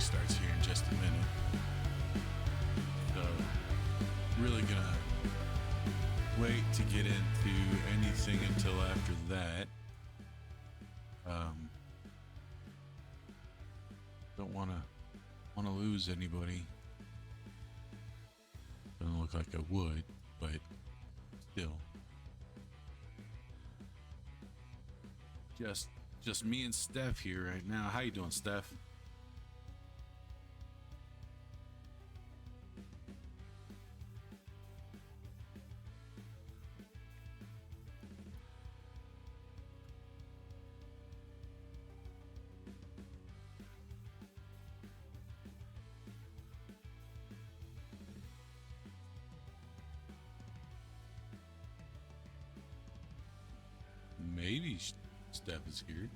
starts here in just a minute. So, really gonna wait to get into anything until after that. Don't wanna lose anybody. Doesn't look like I would, but still. Just me and Steph here right now. How you doing, Steph? Maybe Steph is here.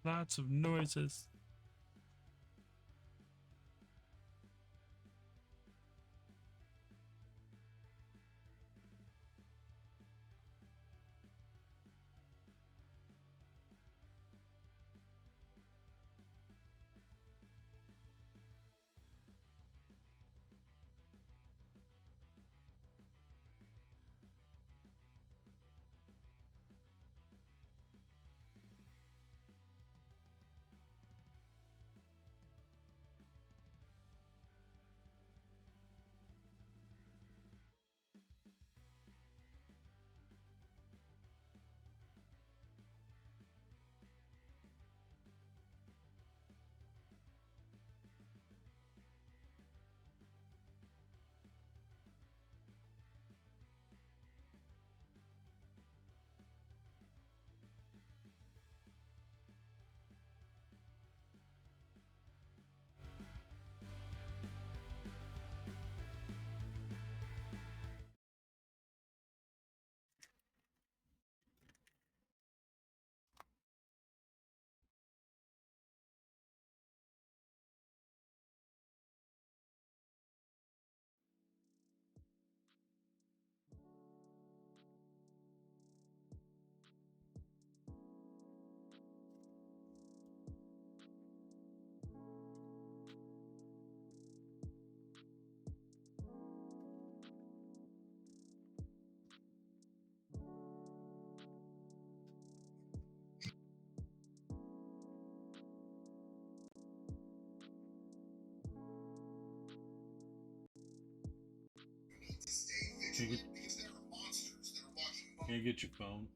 Lots of noises. Can you get your phone?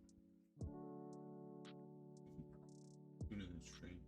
Tune in the stream.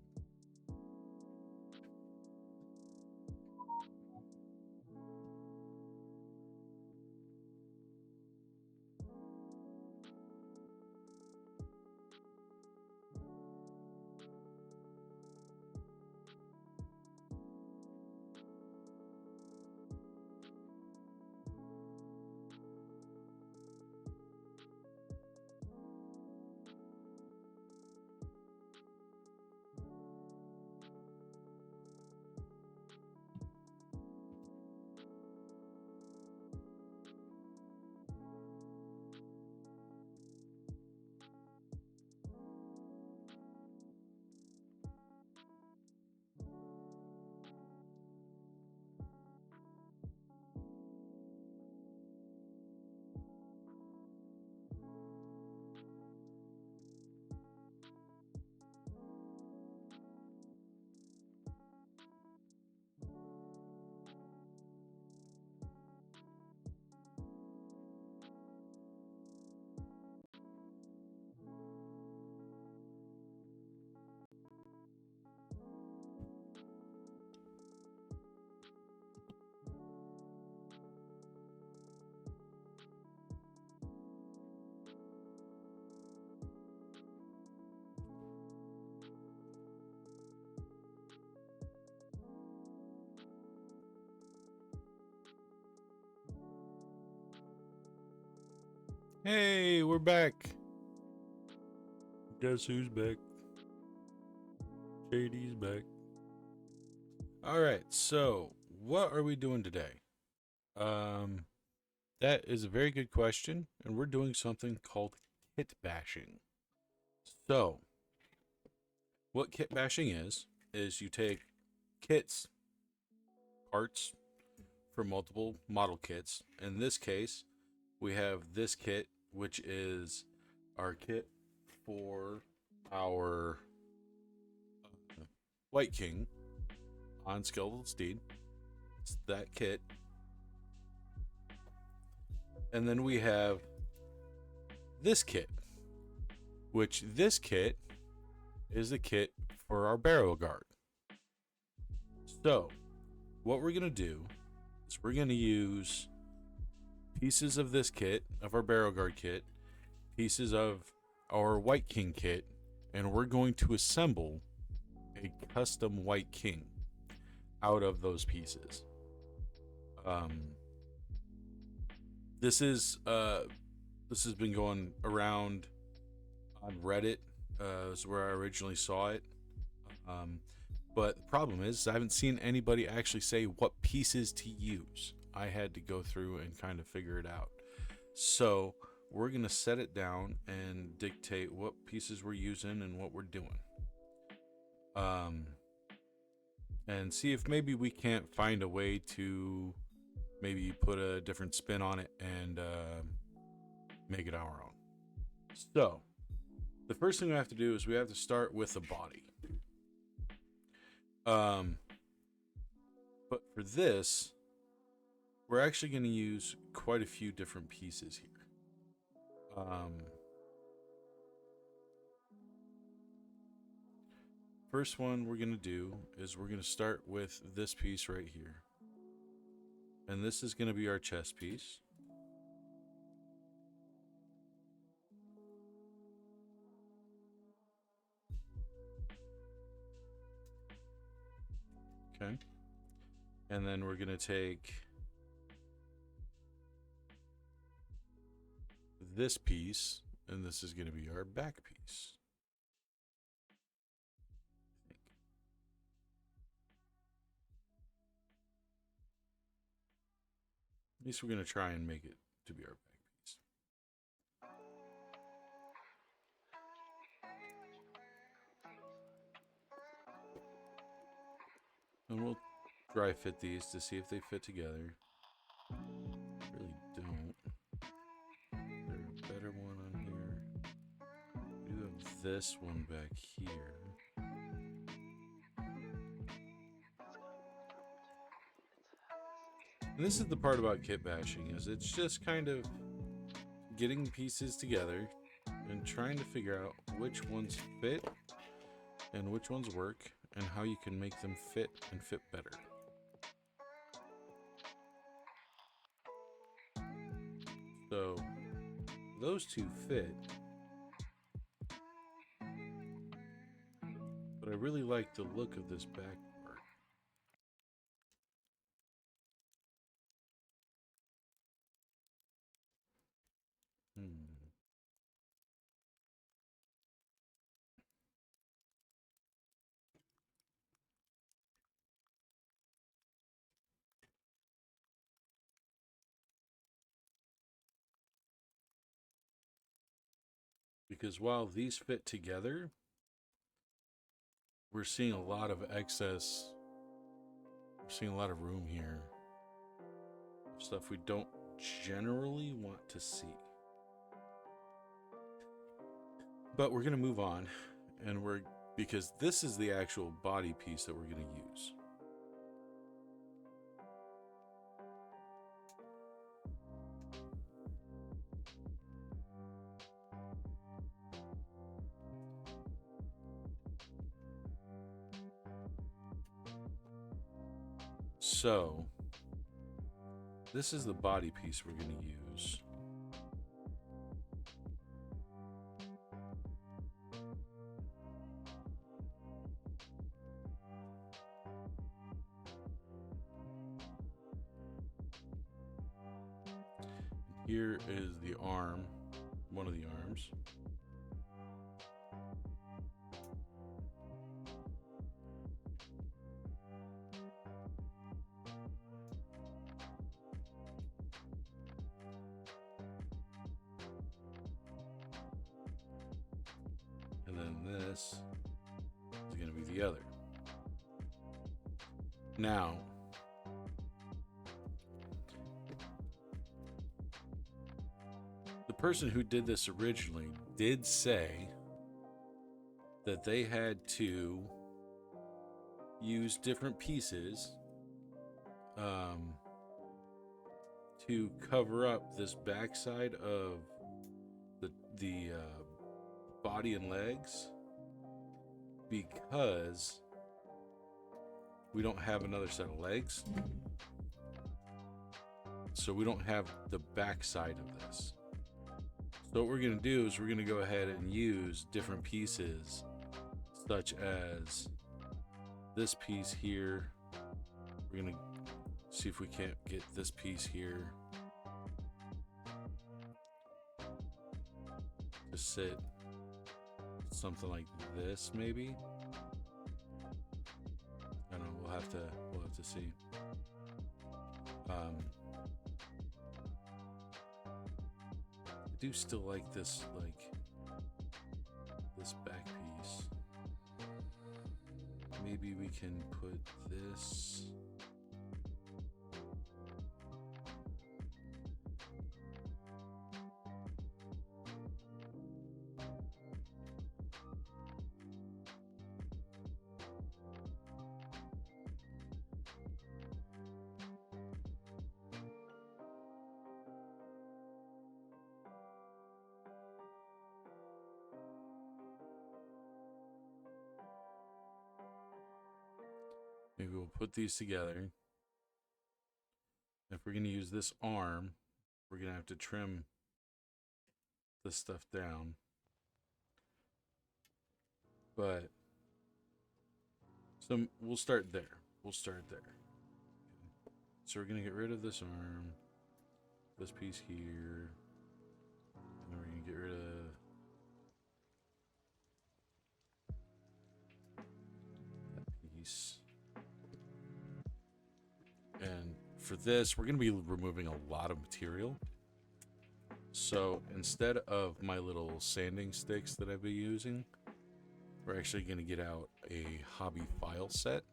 Hey, we're back. Guess who's back? JD's back. All right, so what are we doing today? That is a very good question, and we're doing something called kit bashing. So, what kit bashing is you take kits, parts for multiple model kits. In this case, we have this kit, which is our kit for our White King on Skeletal Steed. It's that kit. And then we have this kit, which this kit is the kit for our Barrow Guard. So, what we're going to do is we're going to use pieces of this kit, of our Barrow Guard kit, pieces of our White King kit, and we're going to assemble a custom White King out of those pieces. This has been going around on Reddit. Is where I originally saw it. But the problem is I haven't seen anybody actually say what pieces to use. I had to go through and kind of figure it out. So we're gonna set it down and dictate what pieces we're using and what we're doing. And see if maybe we can't find a way to maybe put a different spin on it and make it our own. So, the first thing we have to do is we have to start with the body. But for this, we're actually going to use quite a few different pieces here. First one we're going to do is we're going to start with this piece right here. And this is going to be our chest piece. Okay. And then we're going to take this piece, and this is going to be our back piece. At least we're going to try and make it to be our back piece. And we'll dry fit these to see if they fit together. Really don't. There's a better one on here. We do have this one back here. And this is the part about kit bashing, is it's just kind of getting pieces together and trying to figure out which ones fit and which ones work and how you can make them fit and fit better. So those two fit, but I really like the look of this back part. Because while these fit together, we're seeing a lot of excess. We're seeing a lot of room here. Stuff we don't generally want to see. But we're going to move on, and because this is the actual body piece that we're going to use. So, this is the body piece we're going to use. Here is the arm, one of the arms. And then this is going to be the other. Now, the person who did this originally did say that they had to use different pieces to cover up this backside of the body and legs, because we don't have another set of legs, so we don't have the backside of this. So what we're going to do is we're going to go ahead and use different pieces, such as this piece here. We're going to see if we can't get this piece here to sit something like this, maybe. I don't know. We'll have to see. I do still like this back piece. Maybe we can put this. Maybe we'll put these together. If we're going to use this arm, we're going to have to trim this stuff down. But, so we'll start there. So we're going to get rid of this arm, this piece here, and then we're going to get rid of that piece. And for this, we're going to be removing a lot of material. So instead of my little sanding sticks that I've been using, we're actually going to get out a hobby file set,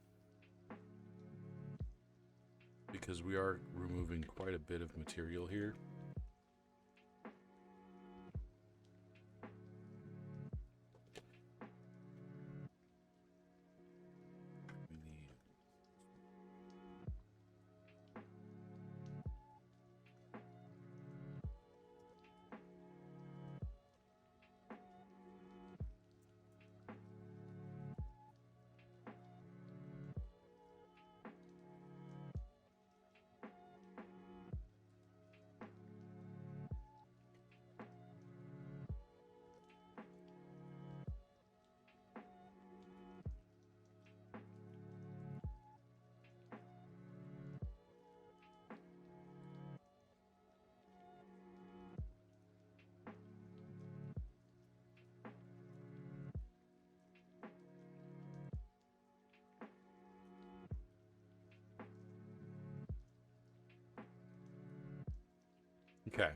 because we are removing quite a bit of material here. Okay,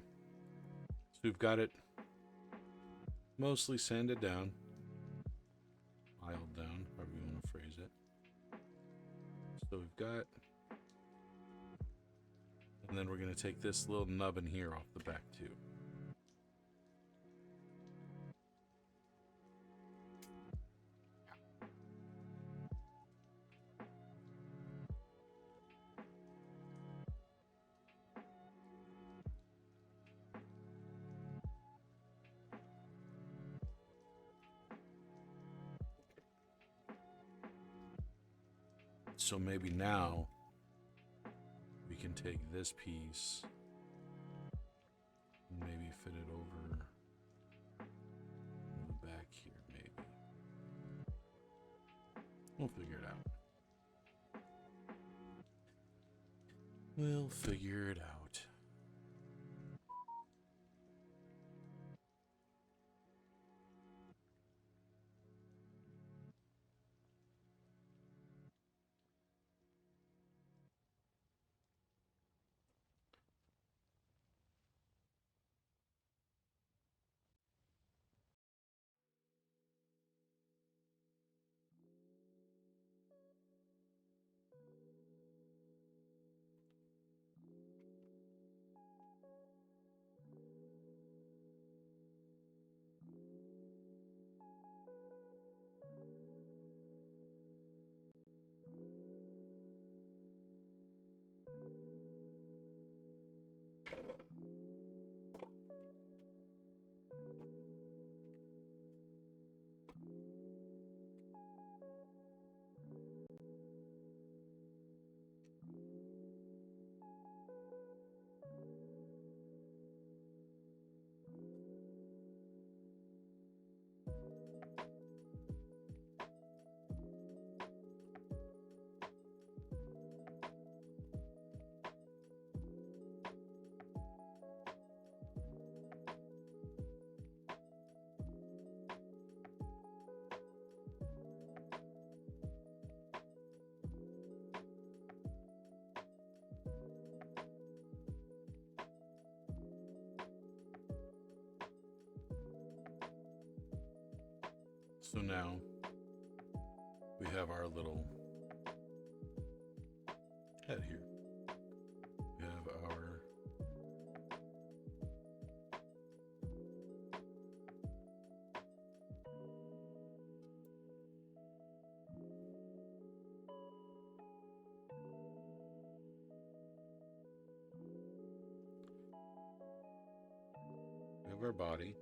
so we've got it mostly sanded down, piled down, however you want to phrase it. So we've got, and then we're going to take this little nubbin here off the back too. So maybe now we can take this piece and maybe fit it over in the back here, maybe. We'll figure it out. We'll figure it out. So now we have our little head here. We have our body.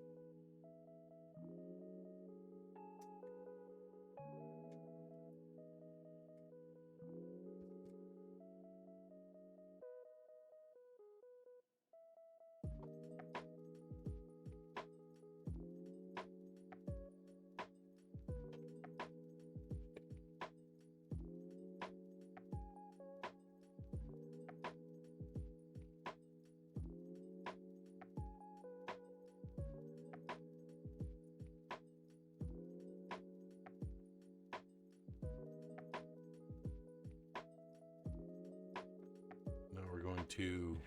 Now we're going to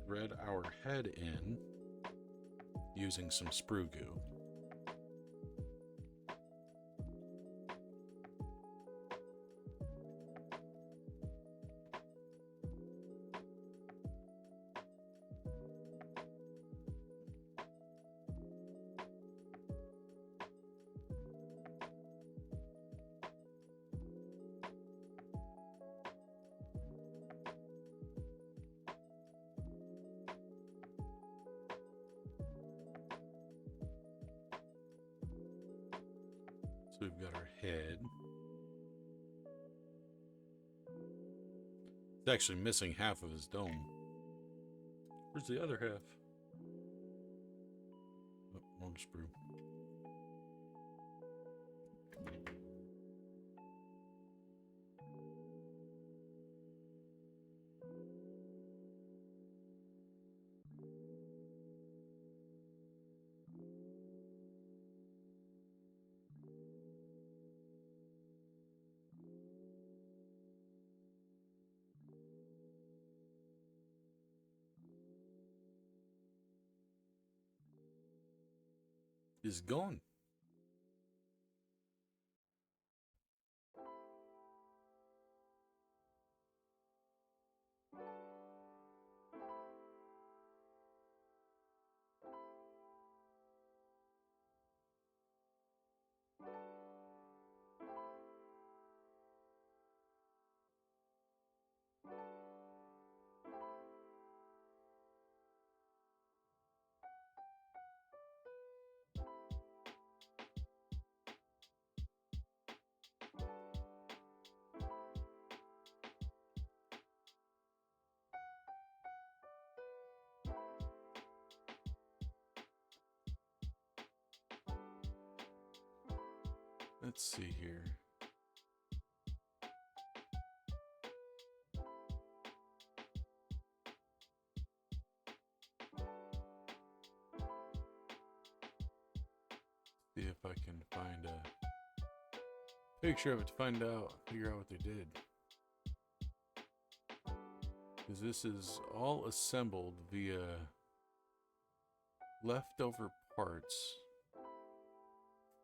thread our head in using some sprue goo. So we've got our head. It's actually missing half of his dome. Where's the other half? Oh, wrong sprue. Is gone. Let's see here. See if I can find a picture of it to figure out what they did. Because this is all assembled via leftover parts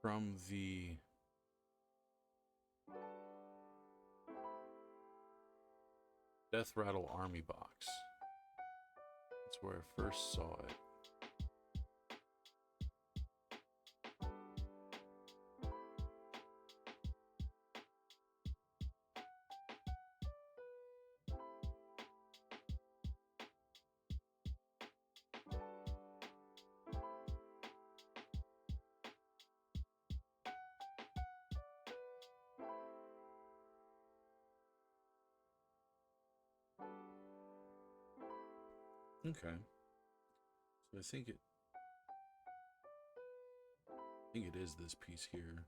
from the Death Rattle Army box. That's where I first saw it. Okay. So I think it is this piece here.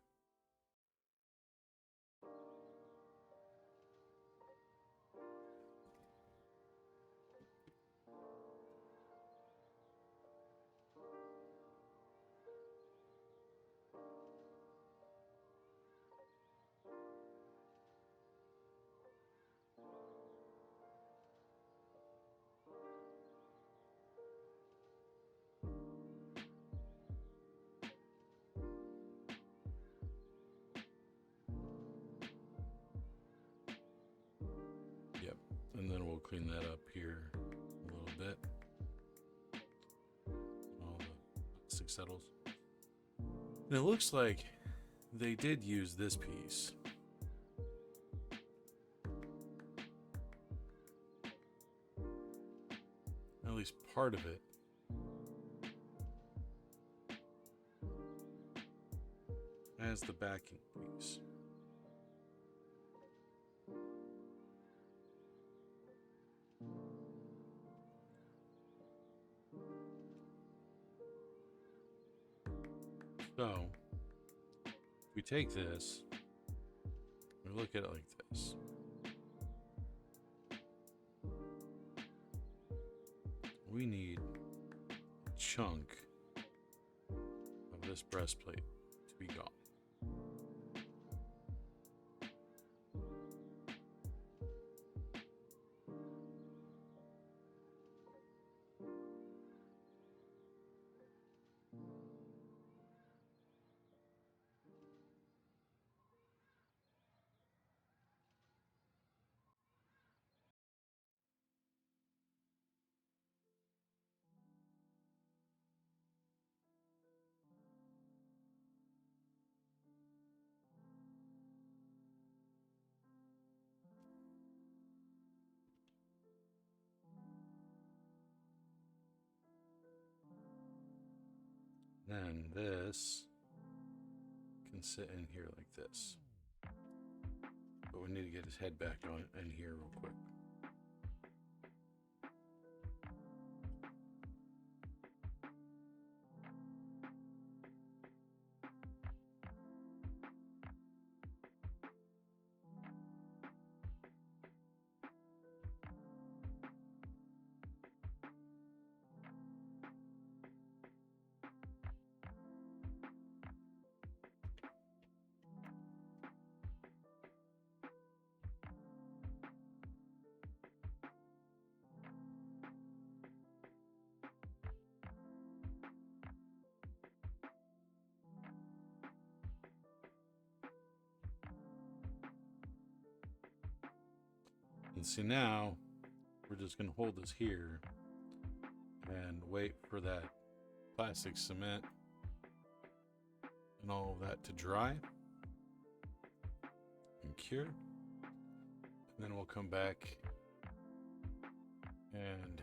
clean that up here a little bit. All the plastic settles. And it looks like they did use this piece. At least part of it. As the backing piece. So, if we take this, we look at it like this. We need a chunk of this breastplate to be gone. Then this can sit in here like this. But we need to get his head back on in here real quick. And see, now we're just going to hold this here and wait for that plastic cement and all of that to dry and cure. And then we'll come back and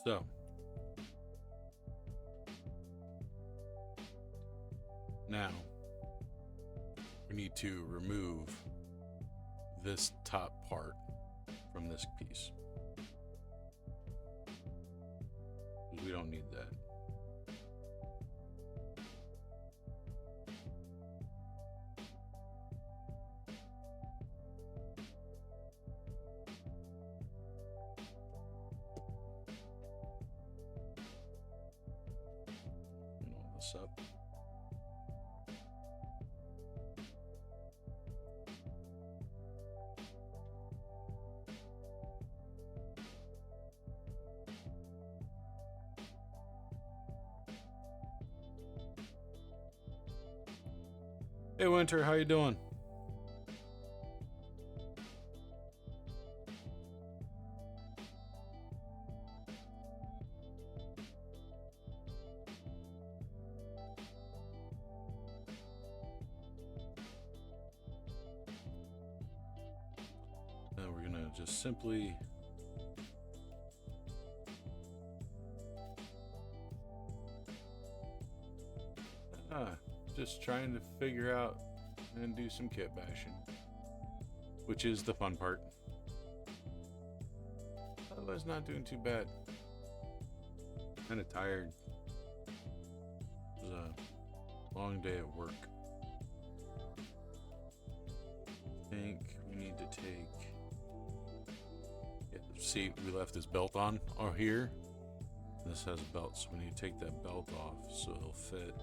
so now we need to remove this top part from this piece. We don't need that. And all this up. Hey Winter, how you doing? Now we're gonna just simply just trying to figure out and do some kit bashing, which is the fun part. Otherwise, not doing too bad. Kind of tired. It was a long day at work. I think we need to take. Yeah, see, we left this belt on or here. This has a belt, so we need to take that belt off so it'll fit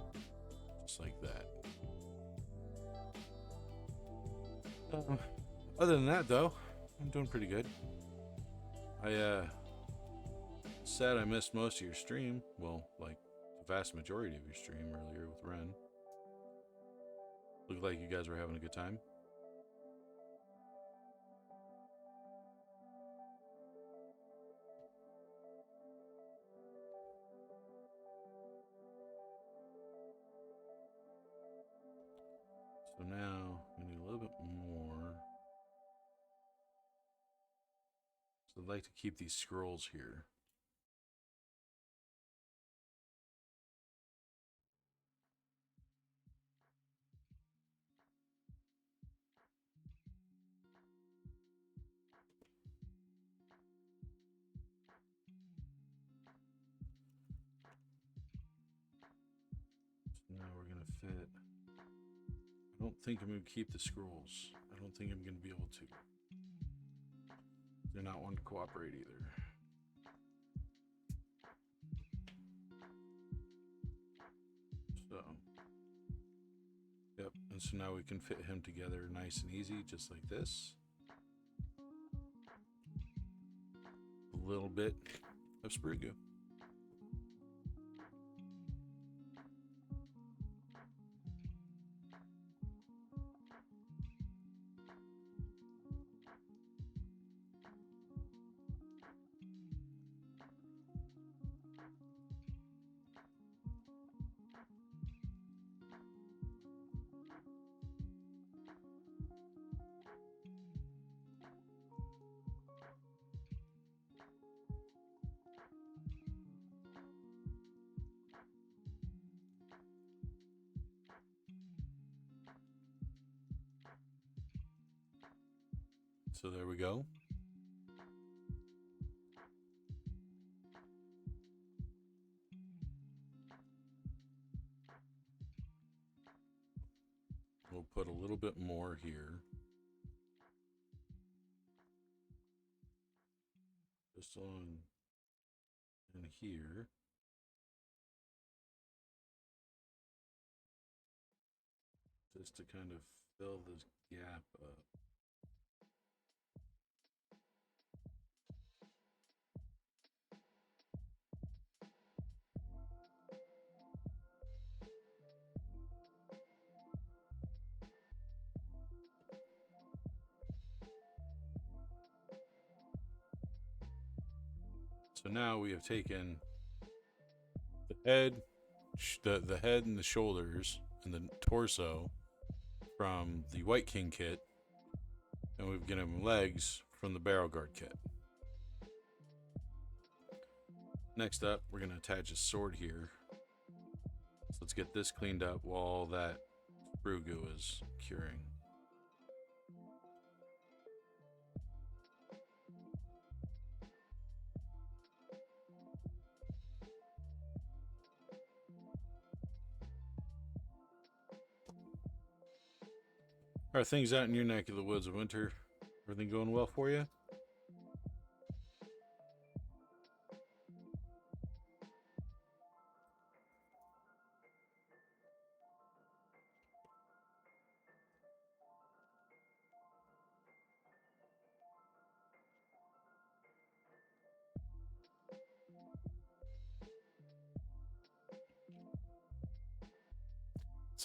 just like that. Other than that, though, I'm doing pretty good. I sad I missed most of your stream. Well, like the vast majority of your stream earlier with Ren. Looked like you guys were having a good time. So now we need a little bit more. So I'd like to keep these scrolls here. So now we're gonna fit. I don't think I'm gonna keep the scrolls. I don't think I'm gonna be able to. They're not wanting to cooperate either. So, yep. And so now we can fit him together nice and easy, just like this. A little bit of sprue goo. So there we go. We'll put a little bit more here. Just on in here. Just to kind of fill this gap up. So now we have taken the head, the head and the shoulders and the torso from the White King kit, and we've given him legs from the Barrel Guard kit. Next up, we're going to attach his sword here. So let's get this cleaned up while that sprue goo is curing. How are things out in your neck of the woods of Winter? Everything going well for you?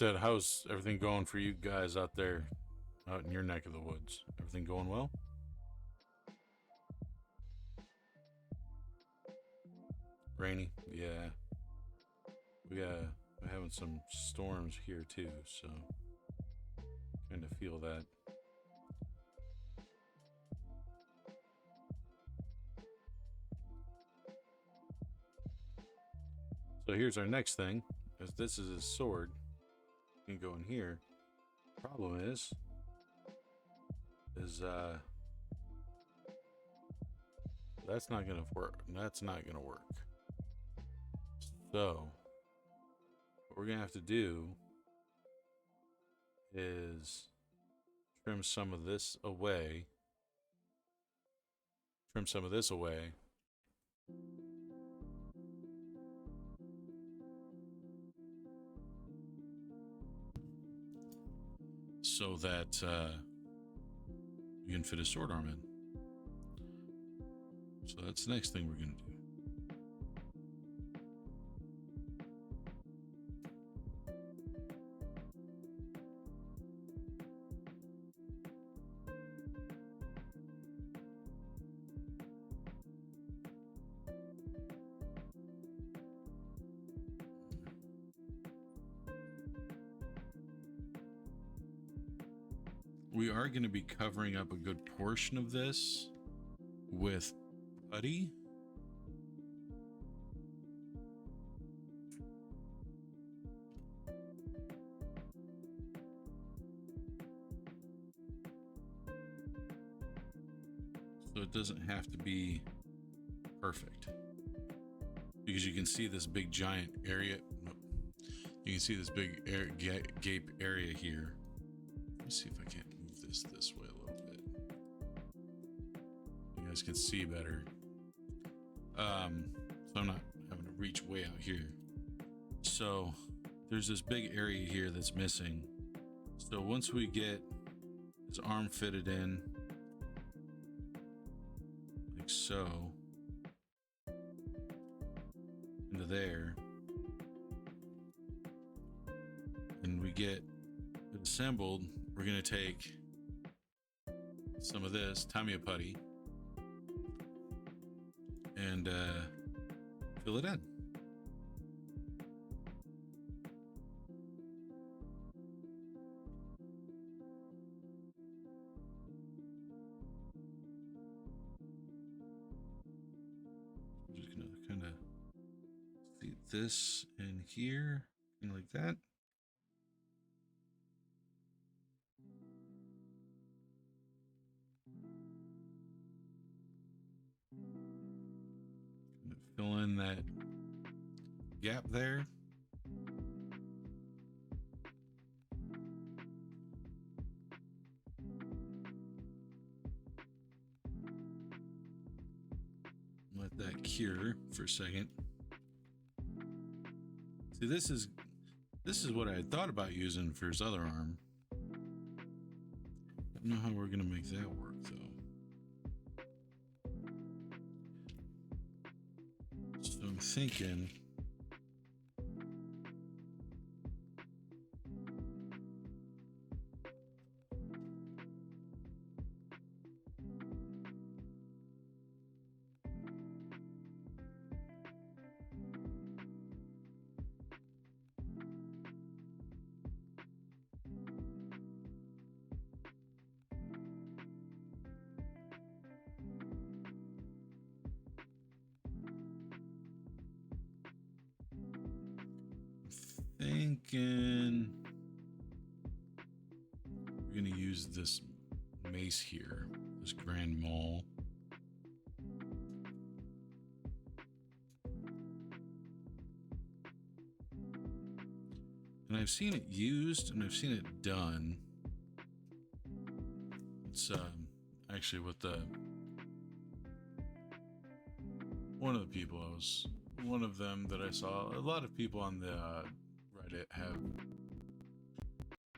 said, how's everything going for you guys out there, out in your neck of the woods? Everything going well? Rainy? Yeah. We're having some storms here too, so kind of feel that. So here's our next thing, because this is his sword. You can go in here. Problem is that's not gonna work. That's not gonna work. So what we're gonna have to do is trim some of this away. Trim some of this away. So that we can fit a sword arm in. So that's the next thing we're gonna do. We are going to be covering up a good portion of this with putty. So it doesn't have to be perfect. Because you can see this big giant area. You can see this big gape area here. Let me see if I can't move this way a little bit. You guys can see better. So I'm not having to reach way out here. So there's this big area here that's missing. So once we get his arm fitted in, like so, into there, and we get it assembled, we're gonna take some of this Tamiya putty and fill it in. I'm just gonna kind of feed this in here, kind of like that. Fill in that gap there. Let that cure for a second. See, this is what I had thought about using for his other arm. I don't know how we're gonna make that work though. So I'm thinking we're gonna use this mace here, this Grand Mall. And I've seen it used and I've seen it done. It's actually with one of them that I saw. A lot of people on the Reddit have,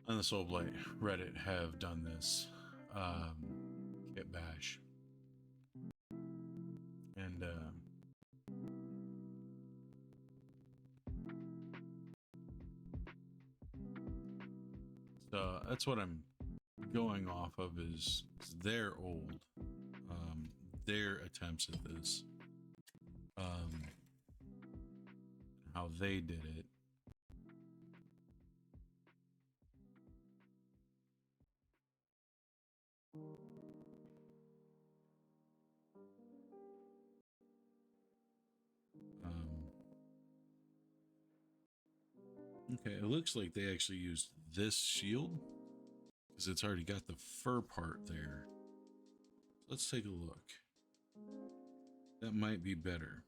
on the Soul Blight Reddit, have done this. KITBASH. And So that's what I'm going off of is their old, their attempts at this, how they did it. Okay, it looks like they actually used this shield because it's already got the fur part there. Let's take a look. That might be better.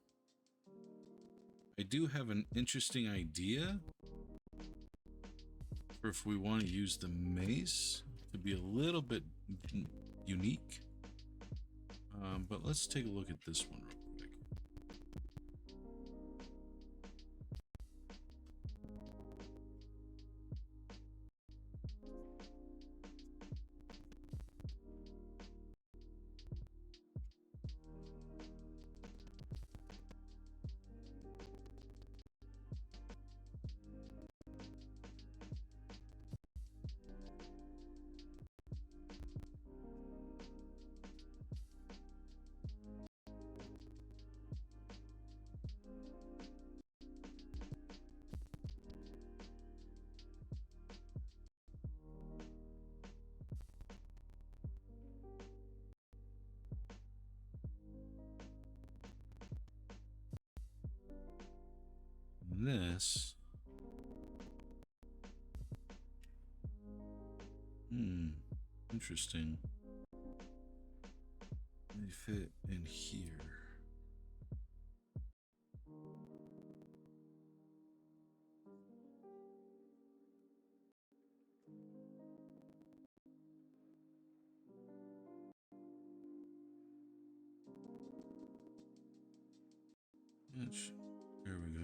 I do have an interesting idea for if we want to use the mace to be a little bit unique. But let's take a look at this one real quick. This interesting. They fit in here. There we go.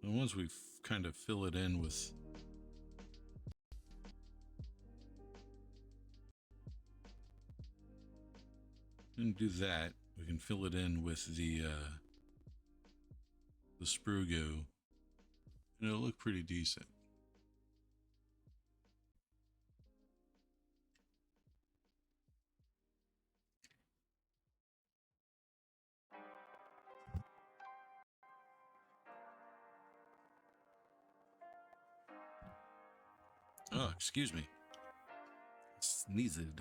And once we kind of fill it in with and do that, we can fill it in with the sprue goo, and it'll look pretty decent. Oh, excuse me. Sneezed.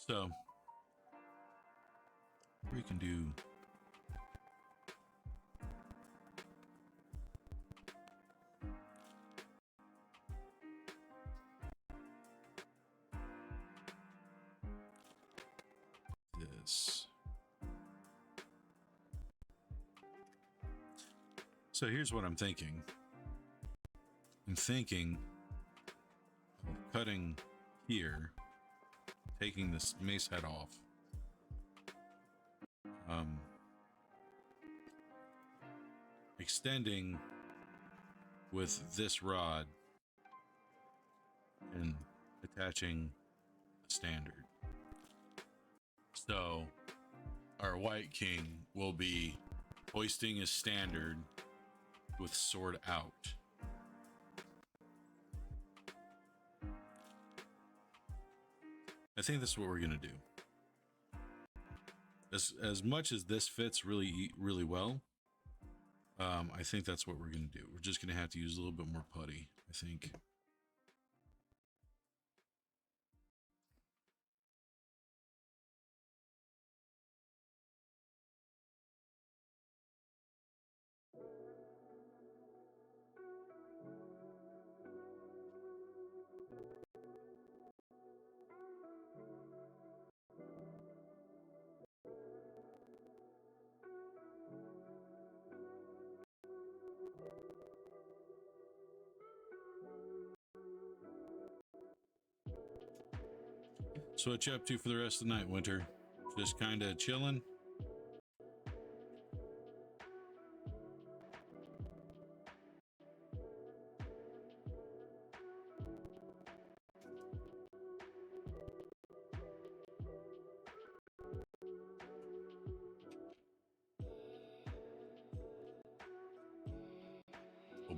So we can do this. So here's what I'm thinking. I'm thinking of cutting here, taking this mace head off, extending with this rod and attaching the standard. So our White King will be hoisting his standard with sword out. I think that's what we're gonna do. As much as this fits really well, I think that's what we're gonna do. We're just gonna have to use a little bit more putty, I think. So what you up to for the rest of the night, Winter? Just kind of chilling?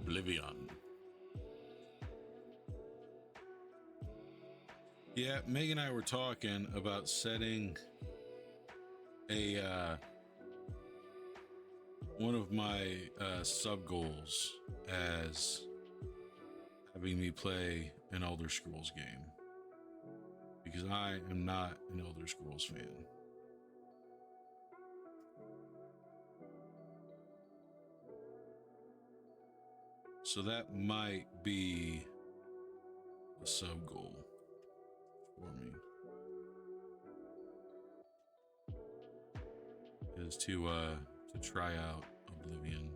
Oblivion. Yeah, Meg and I were talking about setting a one of my sub goals as having me play an Elder Scrolls game, because I am not an Elder Scrolls fan. So that might be a sub goal for me, is to try out Oblivion.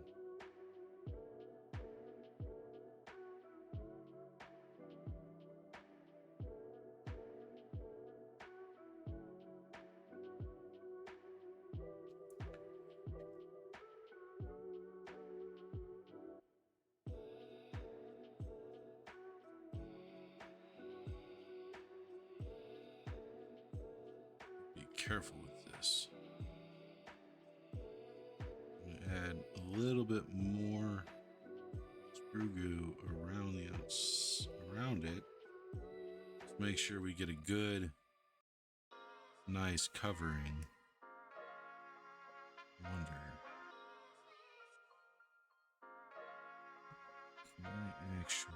Be careful with this. I'm gonna add a little bit more screw goo around it to make sure we get a good, nice covering. I wonder, can I actually?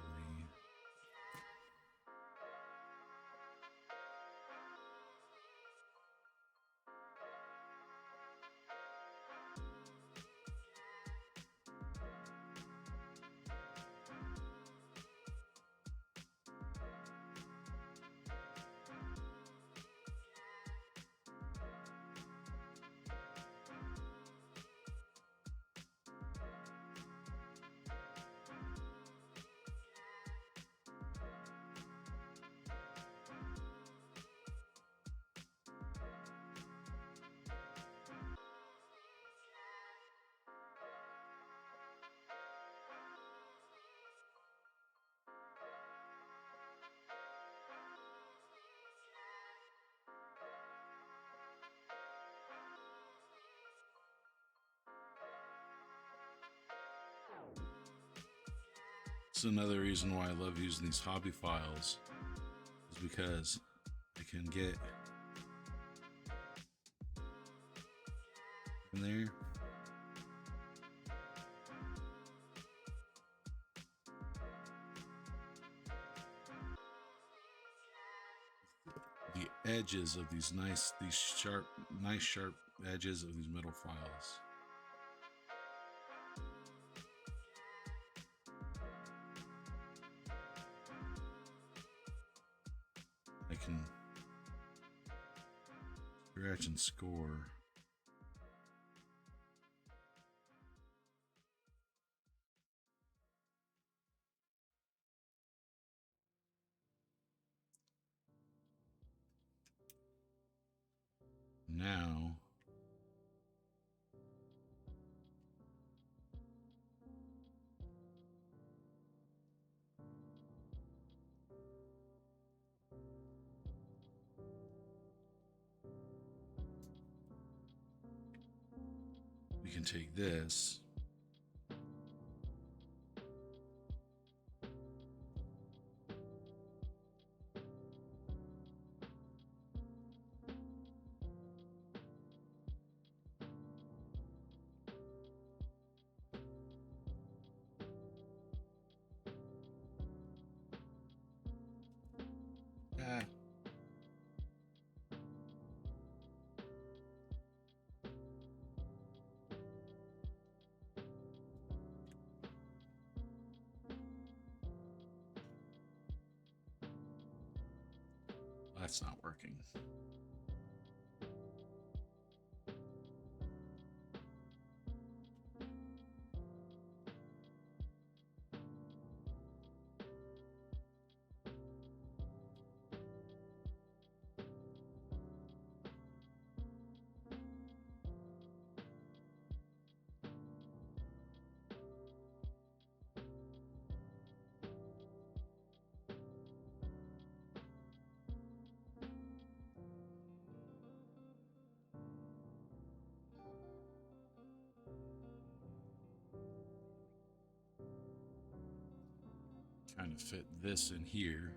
It's another reason why I love using these hobby files, is because I can get in there the edges of these sharp edges of these metal files. I can scratch and score. Now we can take this that's not working. kind of fit this in here.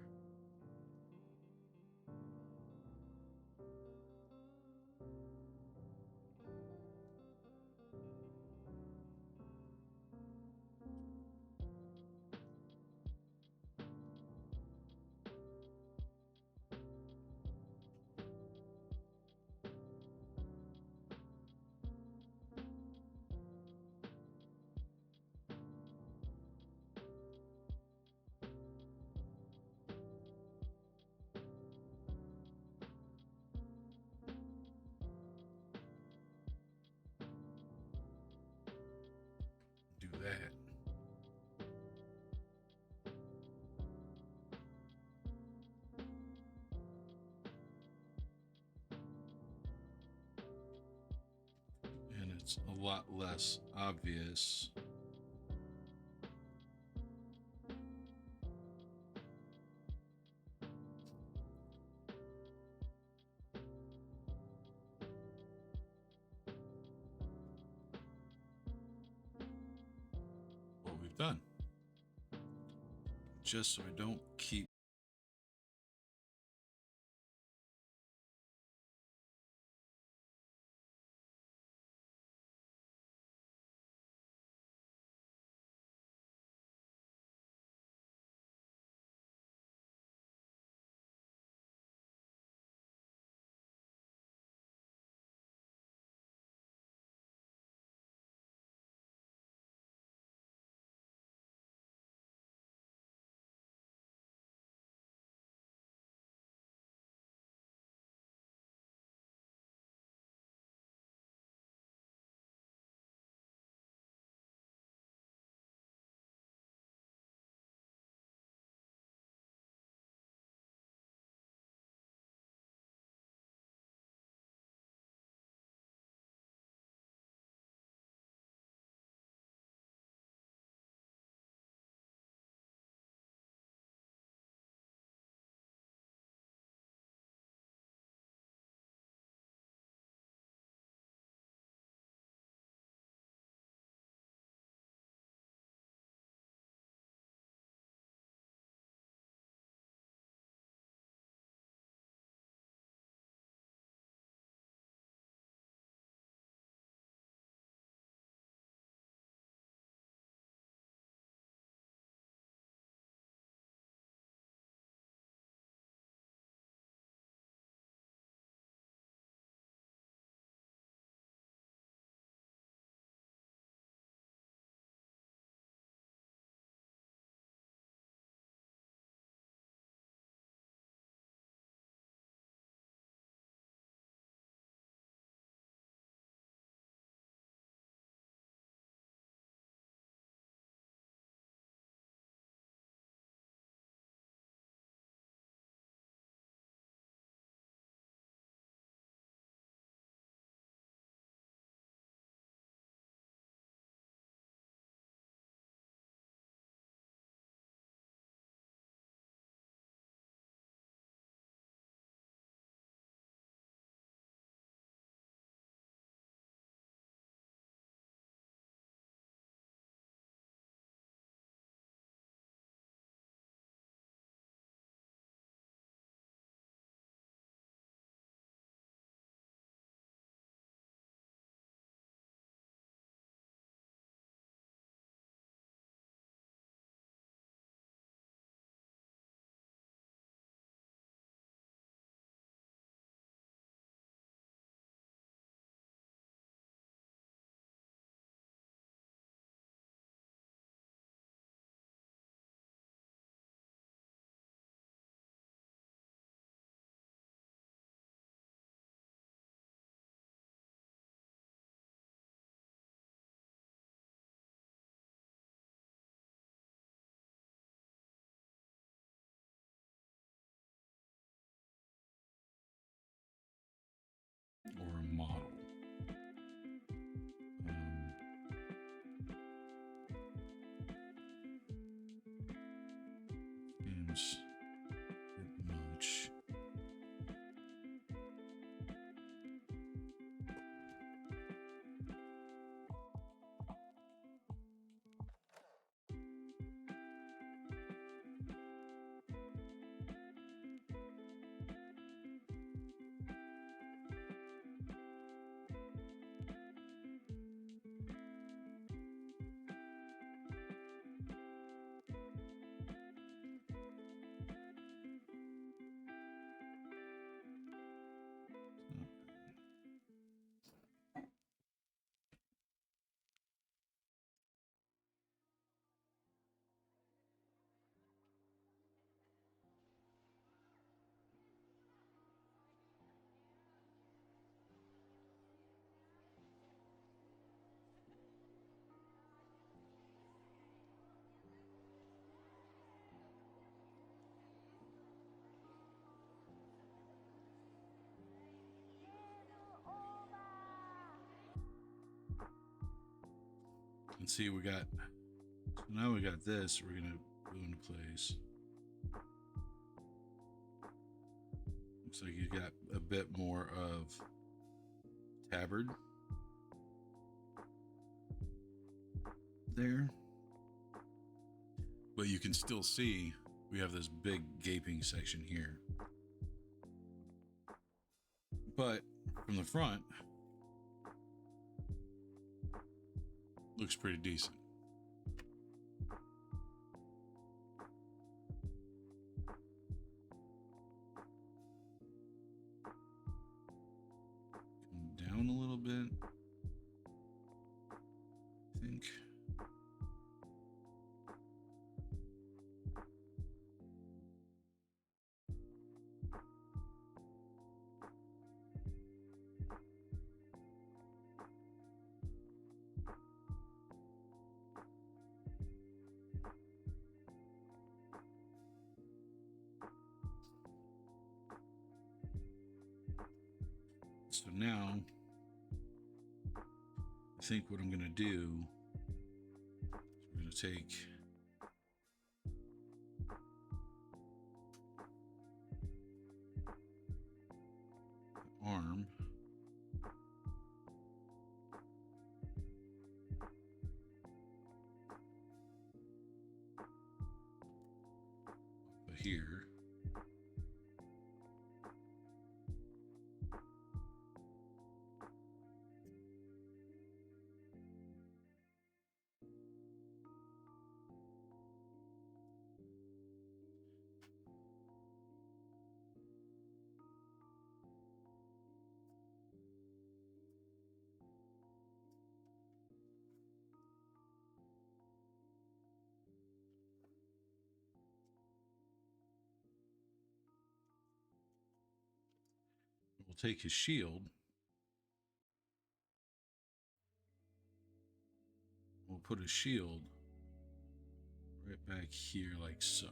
Do that. And it's a lot less obvious. What we've done. Just so we don't keep or a model. Seems a bit much. see we got, so now we got this, we're gonna glue into place. Looks like you got a bit more of tabard there, but you can still see we have this big gaping section here. But from the front, looks pretty decent. Come down a little bit, I think. So now, I think what I'm going to do is we're going to take the arm, put here. We'll take his shield. We'll put his shield right back here like so.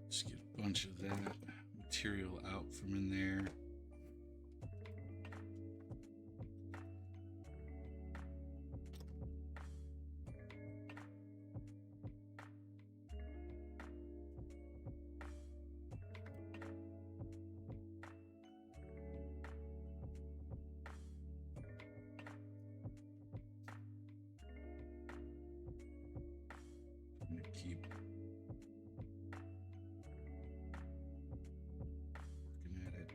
Just get a bunch of that material out from in there. I'm gonna keep working at it.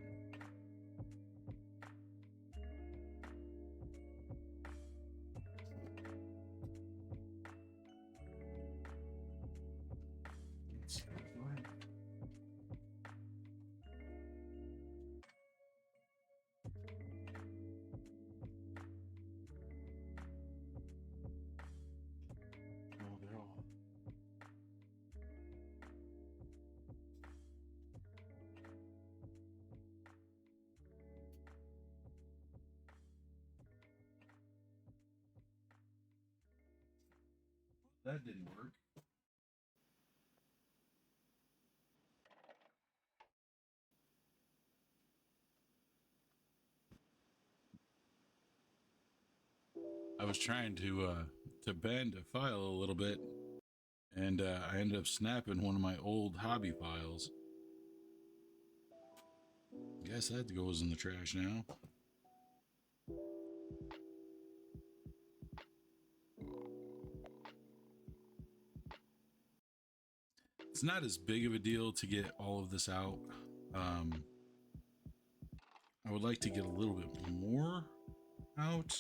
Let's go ahead. Oh, they're all. That didn't work. I was trying to bend a file a little bit, and I ended up snapping one of my old hobby files. Guess that goes in the trash now. It's not as big of a deal to get all of this out. I would like to get a little bit more out,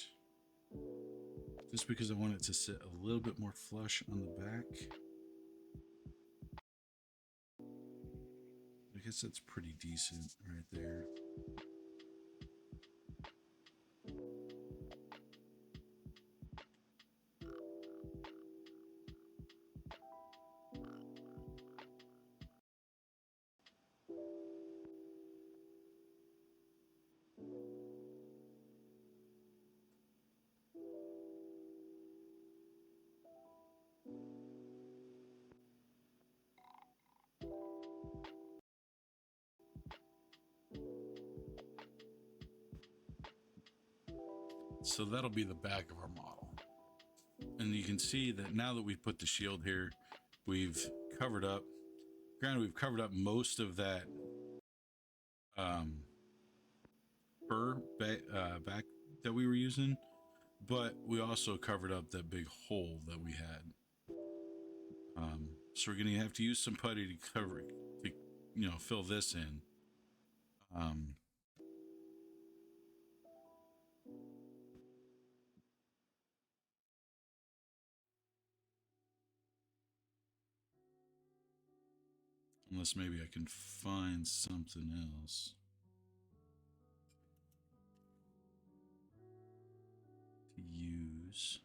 just because I want it to sit a little bit more flush on the back. I guess that's pretty decent right there. So that'll be the back of our model. And you can see that now that we've put the shield here, we've covered up, granted we've covered up most of that fur back that we were using, but we also covered up that big hole that we had. So we're gonna have to use some putty to cover it, to, you know, fill this in. Unless maybe I can find something else to use.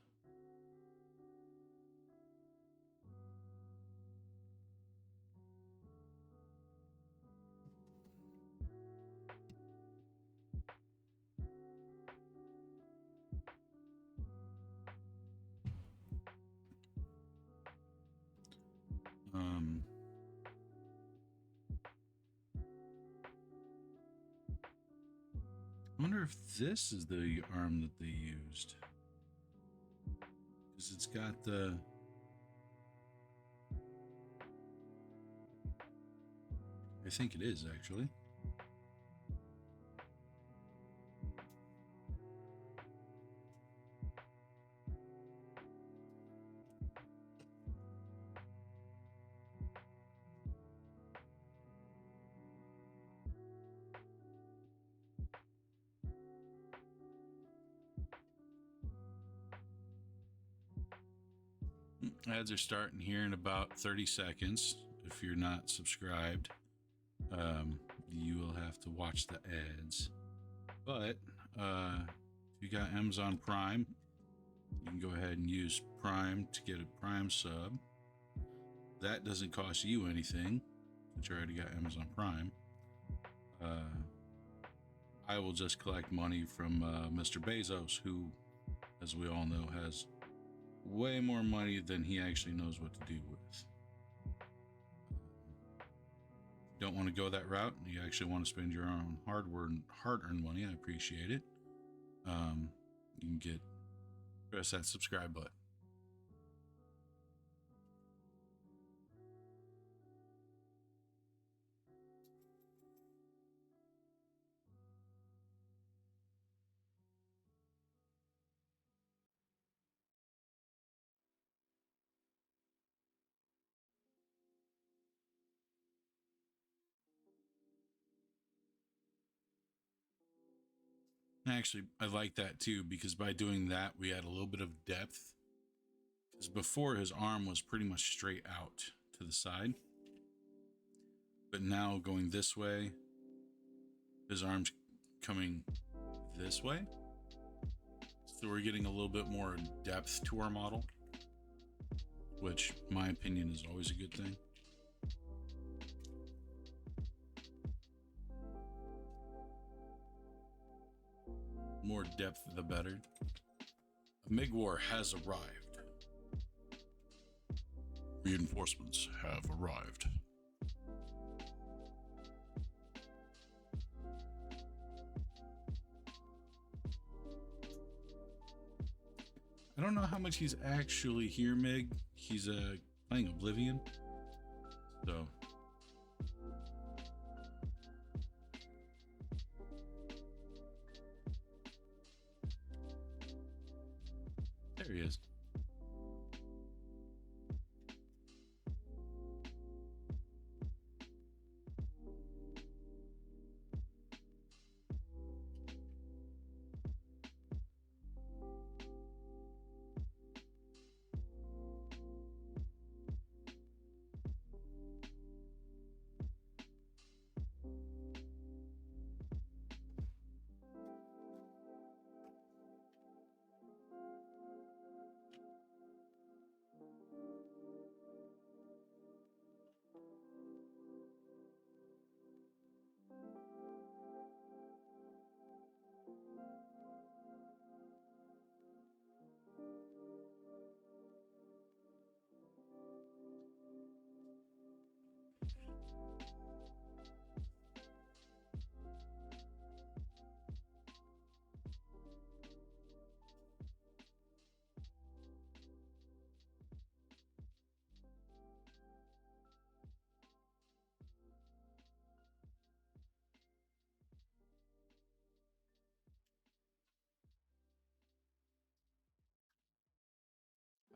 I wonder if this is the arm that they used, because it's got the, I think it is actually. Ads are starting here in about 30 seconds. If you're not subscribed, you will have to watch the ads. But if you got Amazon Prime, you can go ahead and use Prime to get a Prime sub. That doesn't cost you anything, since you already got Amazon Prime. I will just collect money from Mr. Bezos, who, as we all know, has way more money than he actually knows what to do with. Don't want to go that route, you actually want to spend your own hard-earned money, I appreciate it. You can press that subscribe button. Actually, I like that too, because by doing that, we add a little bit of depth. Because before, his arm was pretty much straight out to the side. But now going this way, his arm's coming this way. So we're getting a little bit more depth to our model, which, in my opinion, is always a good thing. More depth, the better. A MiG war has arrived. Reinforcements have arrived. I don't know how much he's actually here, Mig. He's playing Oblivion. So there he is.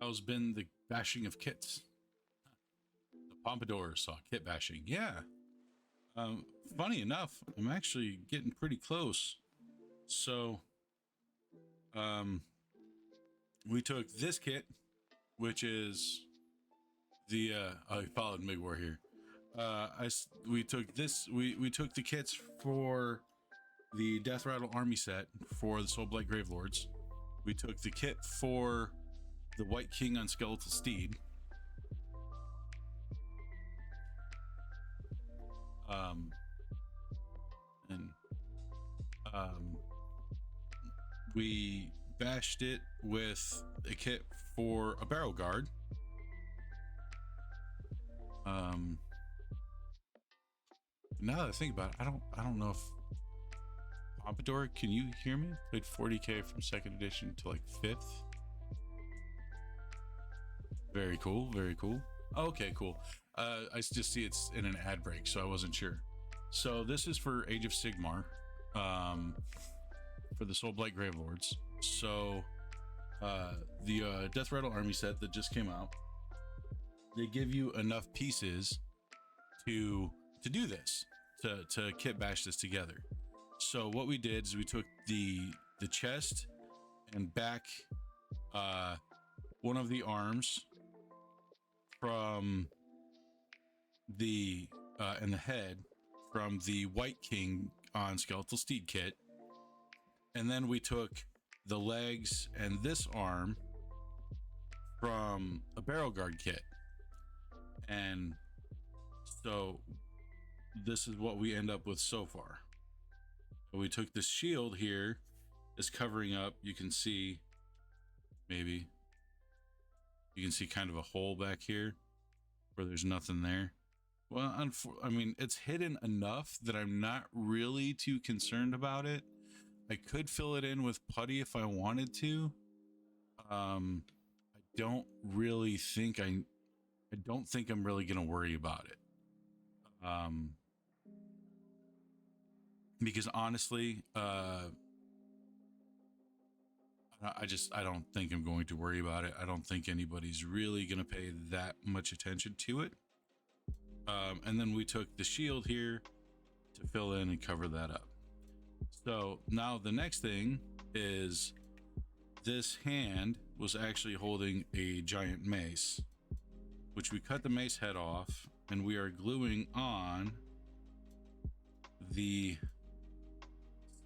How's been the bashing of kits? The Pompadour saw kit bashing. Yeah. Funny enough, I'm actually getting pretty close. So, we took this kit, which is the I followed Migwar here. We took this. We took the kits for the Death Rattle Army set for the Soulblight Gravelords. We took the kit for the White King on Skeletal Steed. And we bashed it with a kit for a Barrow Guard. Now that I think about it, I don't know if Pompadour, can you hear me? Played 40k from 2nd edition to like 5th. Very cool, very cool. Okay, cool. I just see it's in an ad break, so I wasn't sure. So this is for Age of Sigmar, for the Soulblight Gravelords. So the Death Rattle Army set that just came out, they give you enough pieces to do this, to kit bash this together. So what we did is we took the chest and back one of the arms from the and the head from the White King on Skeletal Steed kit, and then we took the legs and this arm from a Barrel Guard kit. And so this is what we end up with so far. We took this shield here, is covering up. You can see, maybe you can see kind of a hole back here where there's nothing there. Well, I mean, it's hidden enough that I'm not really too concerned about it. I could fill it in with putty if I wanted to. I don't really think I don't think I'm really gonna worry about it. Because honestly, I don't think I'm going to worry about it. I don't think anybody's really gonna pay that much attention to it. And then we took the shield here to fill in and cover that up. So now the next thing is this hand was actually holding a giant mace, which we cut the mace head off, and we are gluing on the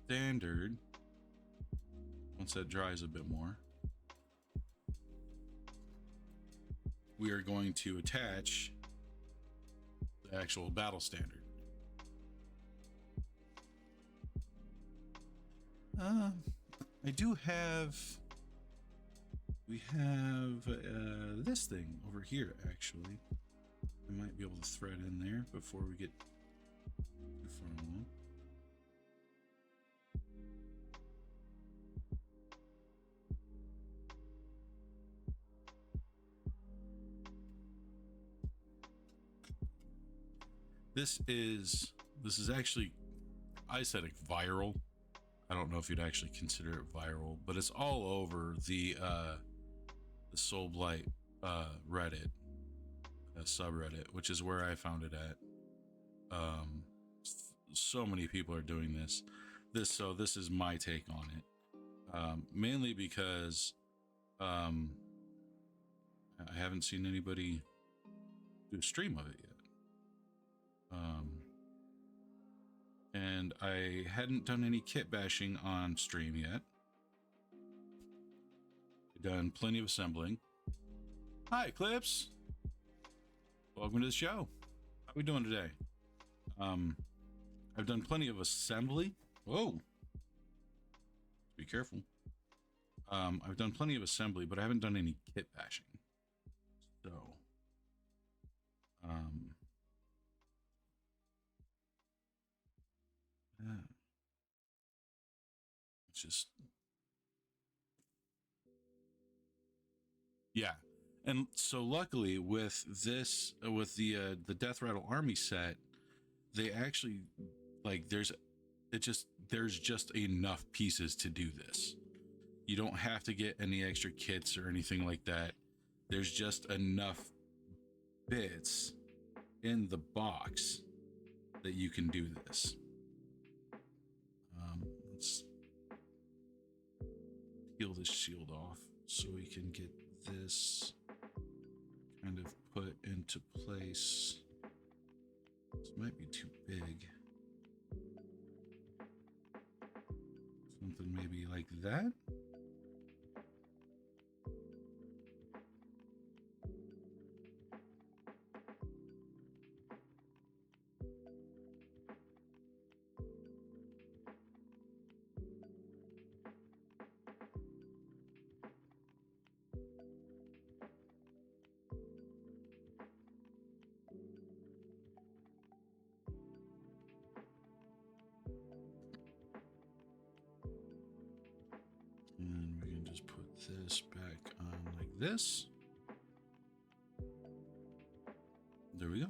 standard. Once that dries a bit more, we are going to attach the actual battle standard. I do have, we have this thing over here, actually. I might be able to thread in there before we get too far along. This is actually, I said it viral. I don't know if you'd actually consider it viral, but it's all over the Soulblight Reddit subreddit, which is where I found it at. So many people are doing this. So this is my take on it, mainly because I haven't seen anybody do a stream of it yet. And I hadn't done any kit bashing on stream yet. I've done plenty of assembling. Hi, Clips. Welcome to the show. How we doing today? I've done plenty of assembly. Whoa. Be careful. I've done plenty of assembly, but I haven't done any kit bashing. So, it's just, yeah. And so luckily with this, with the Death Rattle Army set, they actually, like, there's just enough pieces to do this. You don't have to get any extra kits or anything like that. there's just enough bits in the box that you can do this. Let's peel this shield off so we can get this kind of put into place. This might be too big. Something maybe like that. And we can just put this back on like this. There we go.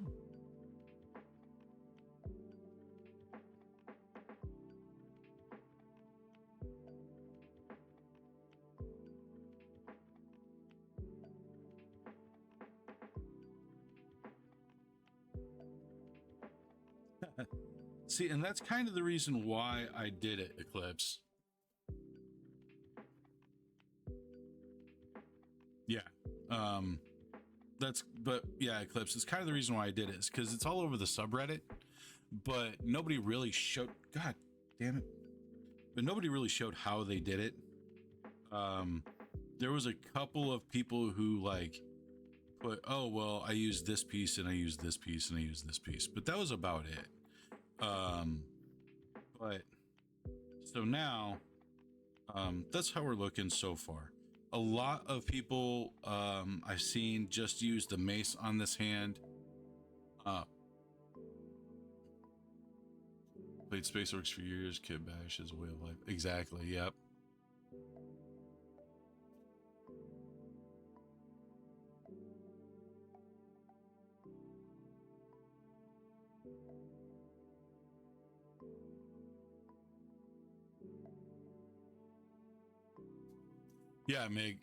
See, and that's kind of the reason why I did it, Eclipse. Yeah. But yeah, Eclipse, it's kind of the reason why I did it, is because it's all over the subreddit, but nobody really showed, God damn it. But nobody really showed how they did it. There was a couple of people who like put, oh, well, I used this piece and I used this piece and I used this piece, but that was about it. But so now, that's how we're looking so far. A lot of people I've seen just use the mace on this hand. Played Space Orcs for years. Kit Bash is a way of life. Exactly. Yep. Yeah, Mig.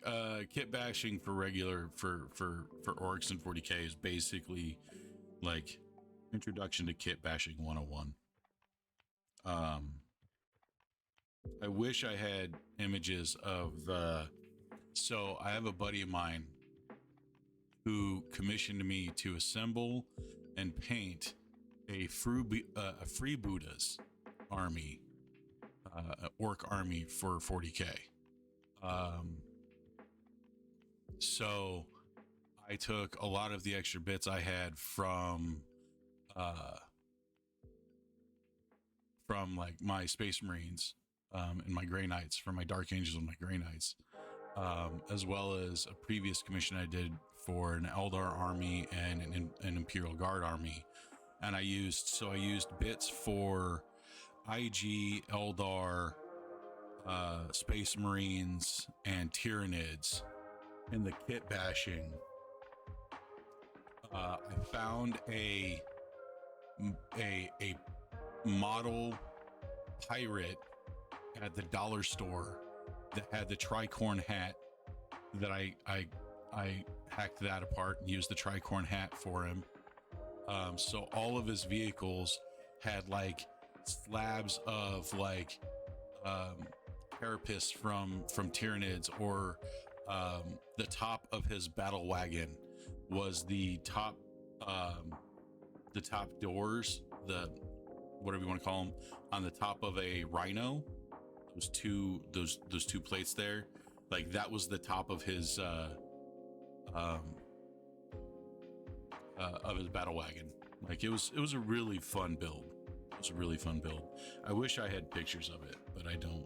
Kit bashing for regular for orcs and 40k is basically like introduction to kit bashing 101. I wish I had images of the. So I have a buddy of mine who commissioned me to assemble and paint a freebooters army, orc army for 40k. So I took a lot of the extra bits I had from like my Space Marines, and my Grey Knights, from my Dark Angels and my Grey Knights, as well as a previous commission I did for an Eldar army and an Imperial Guard army. And I used bits for IG, Eldar, Space Marines, and Tyranids in the kit bashing. I found a model pirate at the dollar store that had the tricorn hat that I hacked that apart and used the tricorn hat for him. So all of his vehicles had like slabs of like carapace from Tyranids, or the top of his battle wagon was the top doors, the whatever you want to call them, on the top of a rhino. Those two plates there, like that was the top of his battle wagon. Like it was a really fun build. It was a really fun build. I wish I had pictures of it, but I don't.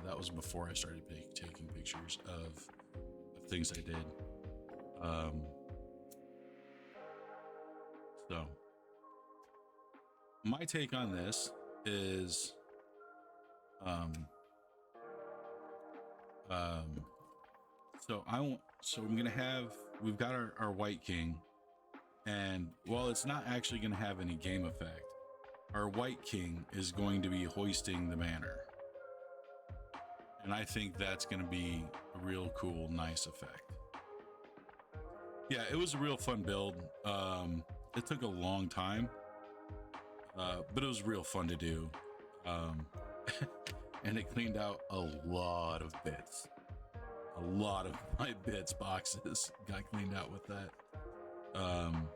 That was before I started taking pictures of things I did. So my take on this is, we've got our White King, and while it's not actually going to have any game effect, our White King is going to be hoisting the banner. And I think that's going to be a real cool, nice effect. Yeah, it was a real fun build. It took a long time, but it was real fun to do. And it cleaned out a lot of bits. A lot of my bits boxes got cleaned out with that. And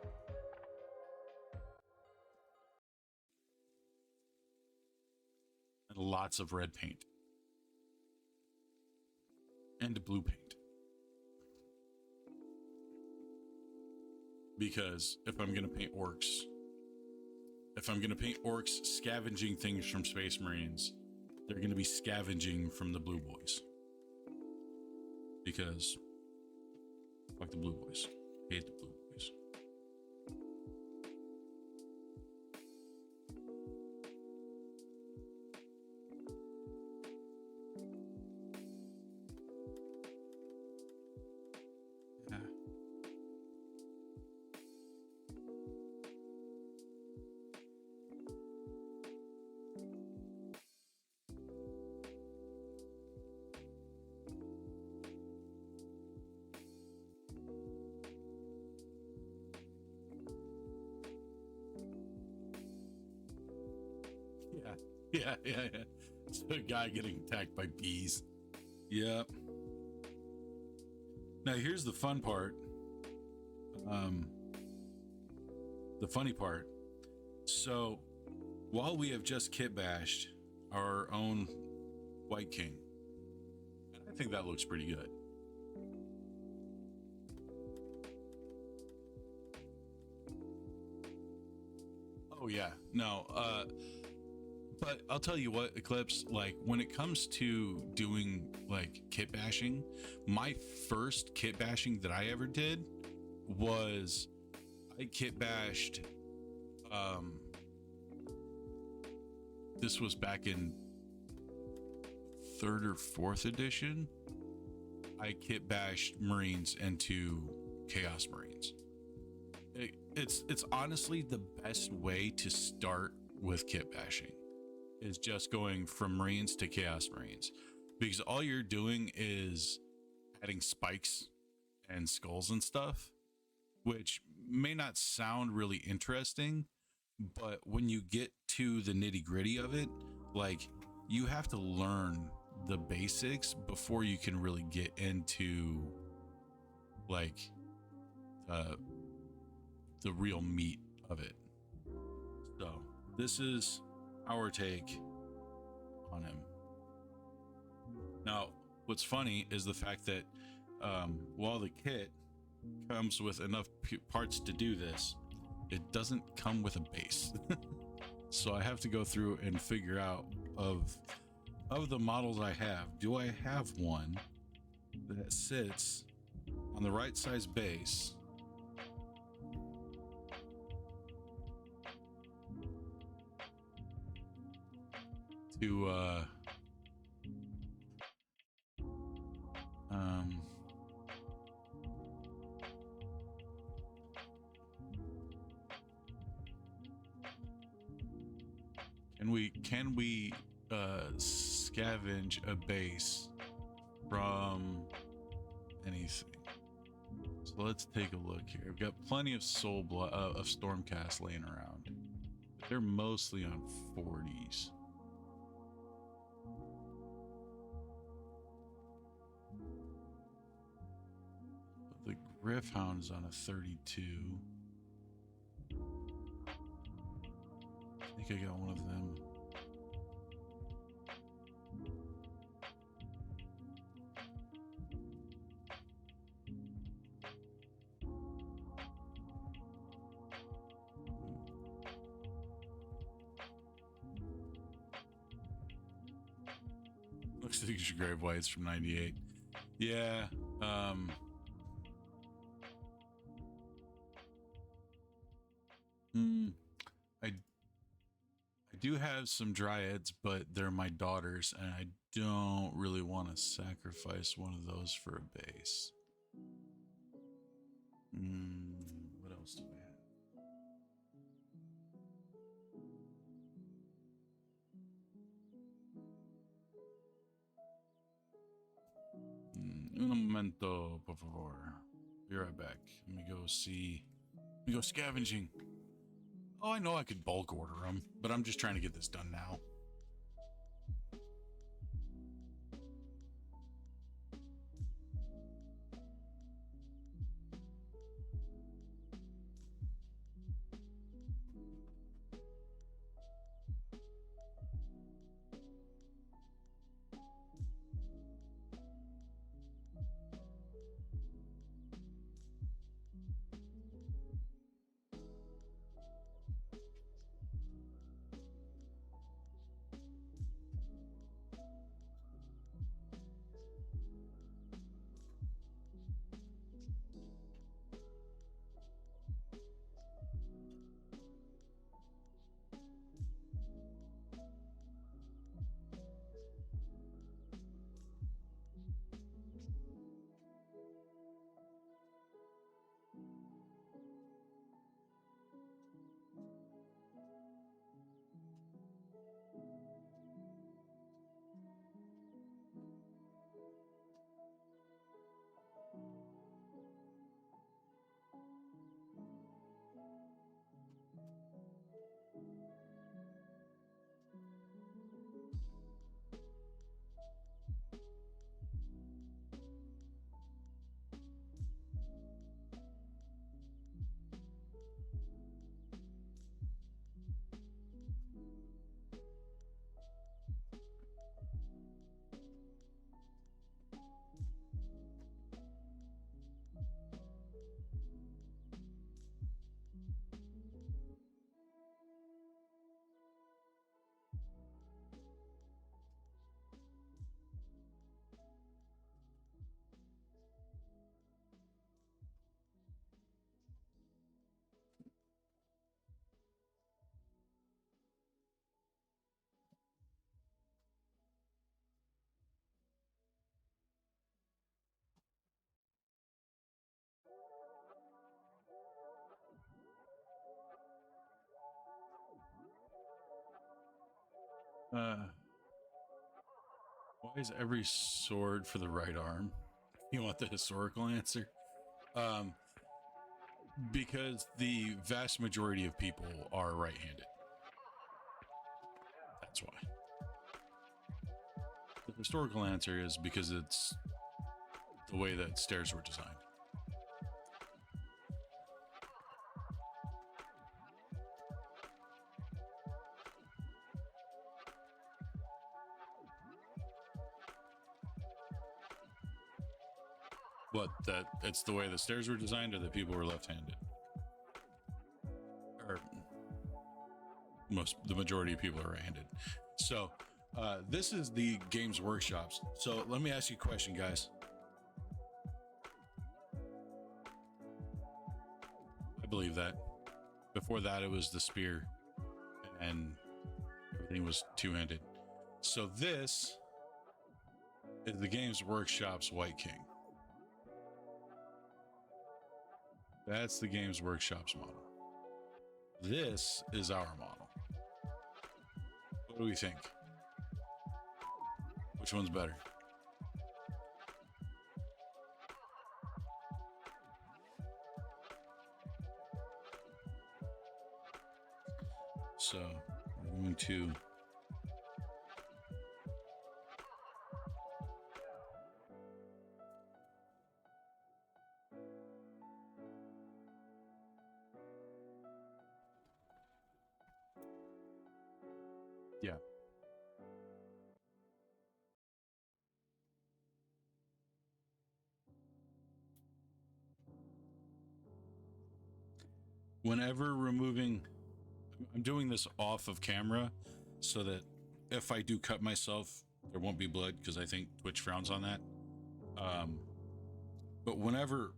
lots of red paint and blue paint. Because if I'm going to paint orcs scavenging things from Space Marines, they're going to be scavenging from the Blue Boys. Because fuck the Blue Boys. Hate the Blue Boys. Yeah. Yeah. It's a guy getting attacked by bees. Yep. Now here's the fun part. The funny part. So while we have just kit bashed our own White King, and I think that looks pretty good. Oh yeah, no, but I'll tell you what, Eclipse, like when it comes to doing like kit bashing, my first kit bashing that I ever did was I kit bashed, this was back in 3rd or 4th edition. I kit bashed Marines into Chaos Marines. It's honestly the best way to start with kit bashing, is just going from Marines to Chaos Marines, because all you're doing is adding spikes and skulls and stuff, which may not sound really interesting, but when you get to the nitty gritty of it, like you have to learn the basics before you can really get into like the real meat of it. So this is our take on him. Now, what's funny is the fact that while the kit comes with enough parts to do this, it doesn't come with a base. So I have to go through and figure out of the models I have, do I have one that sits on the right size base to can we scavenge a base from anything? So let's take a look here. I've got plenty of soul blood of Stormcast laying around. They're mostly on 40s. But the Griffhound is on a 32. I think I got one of them. Looks like your Grave White's from 98. Yeah. I do have some Dryads, but they're my daughters, and I don't really want to sacrifice one of those for a base. What else do we have? Un momento, por favor. Be right back. Let me go see. Let me go scavenging. Oh, I know I could bulk order them, but I'm just trying to get this done now. Why is every sword for the right arm? You want the historical answer? Because the vast majority of people are right-handed. That's why. The historical answer is because it's the way that stairs were designed. What, that it's the way the stairs were designed, or that people were left-handed? Or the majority of people are right-handed. So this is the Games Workshops. So let me ask you a question, guys. I believe that. Before that, it was the spear, and everything was two-handed. So this is the Games Workshop's White King. That's the Games Workshop's model. This is our model. What do we think? Which one's better? So we're going to yeah. Whenever removing, I'm doing this off of camera so that if I do cut myself, there won't be blood, because I think Twitch frowns on that. But whenever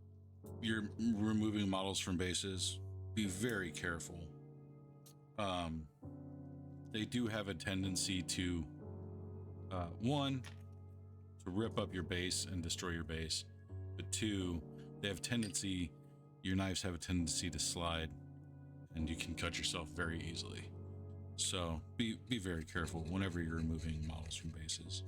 you're removing models from bases, be very careful. They do have a tendency to, one, to rip up your base and destroy your base, but two, they have tendency, your knives have a tendency to slide, and you can cut yourself very easily. So be very careful whenever you're removing models from bases.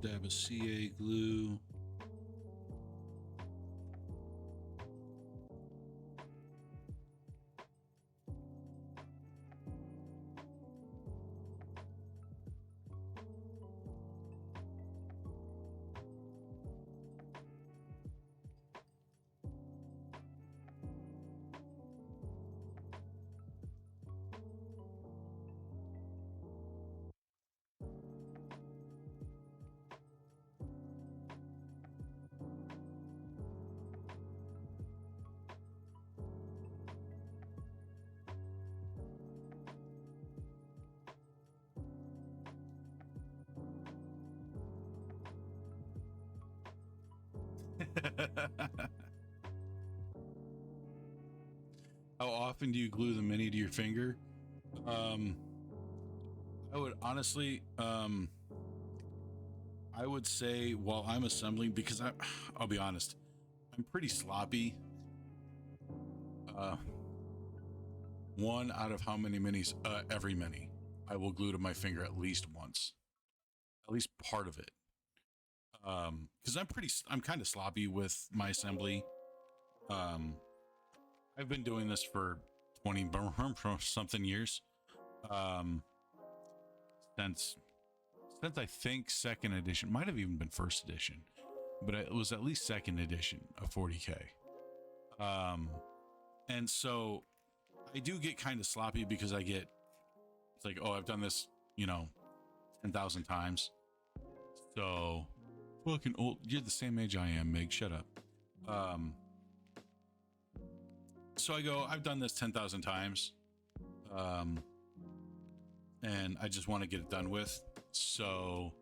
dab of CA glue. How often do you glue the mini to your finger? I would honestly, I would say while I'm assembling, because I'll be honest, I'm pretty sloppy. One out of how many minis? Every mini, I will glue to my finger at least once, at least part of it. Because I'm kind of sloppy with my assembly. I've been doing this for 20 something years. Since I think second edition, might have even been first edition, but it was at least second edition of 40K. And so I do get kind of sloppy because it's like, oh, I've done this, 10,000 times. So fucking old. You're the same age I am, Meg. Shut up. So I go, I've done this 10,000 times. And I just want to get it done with. So,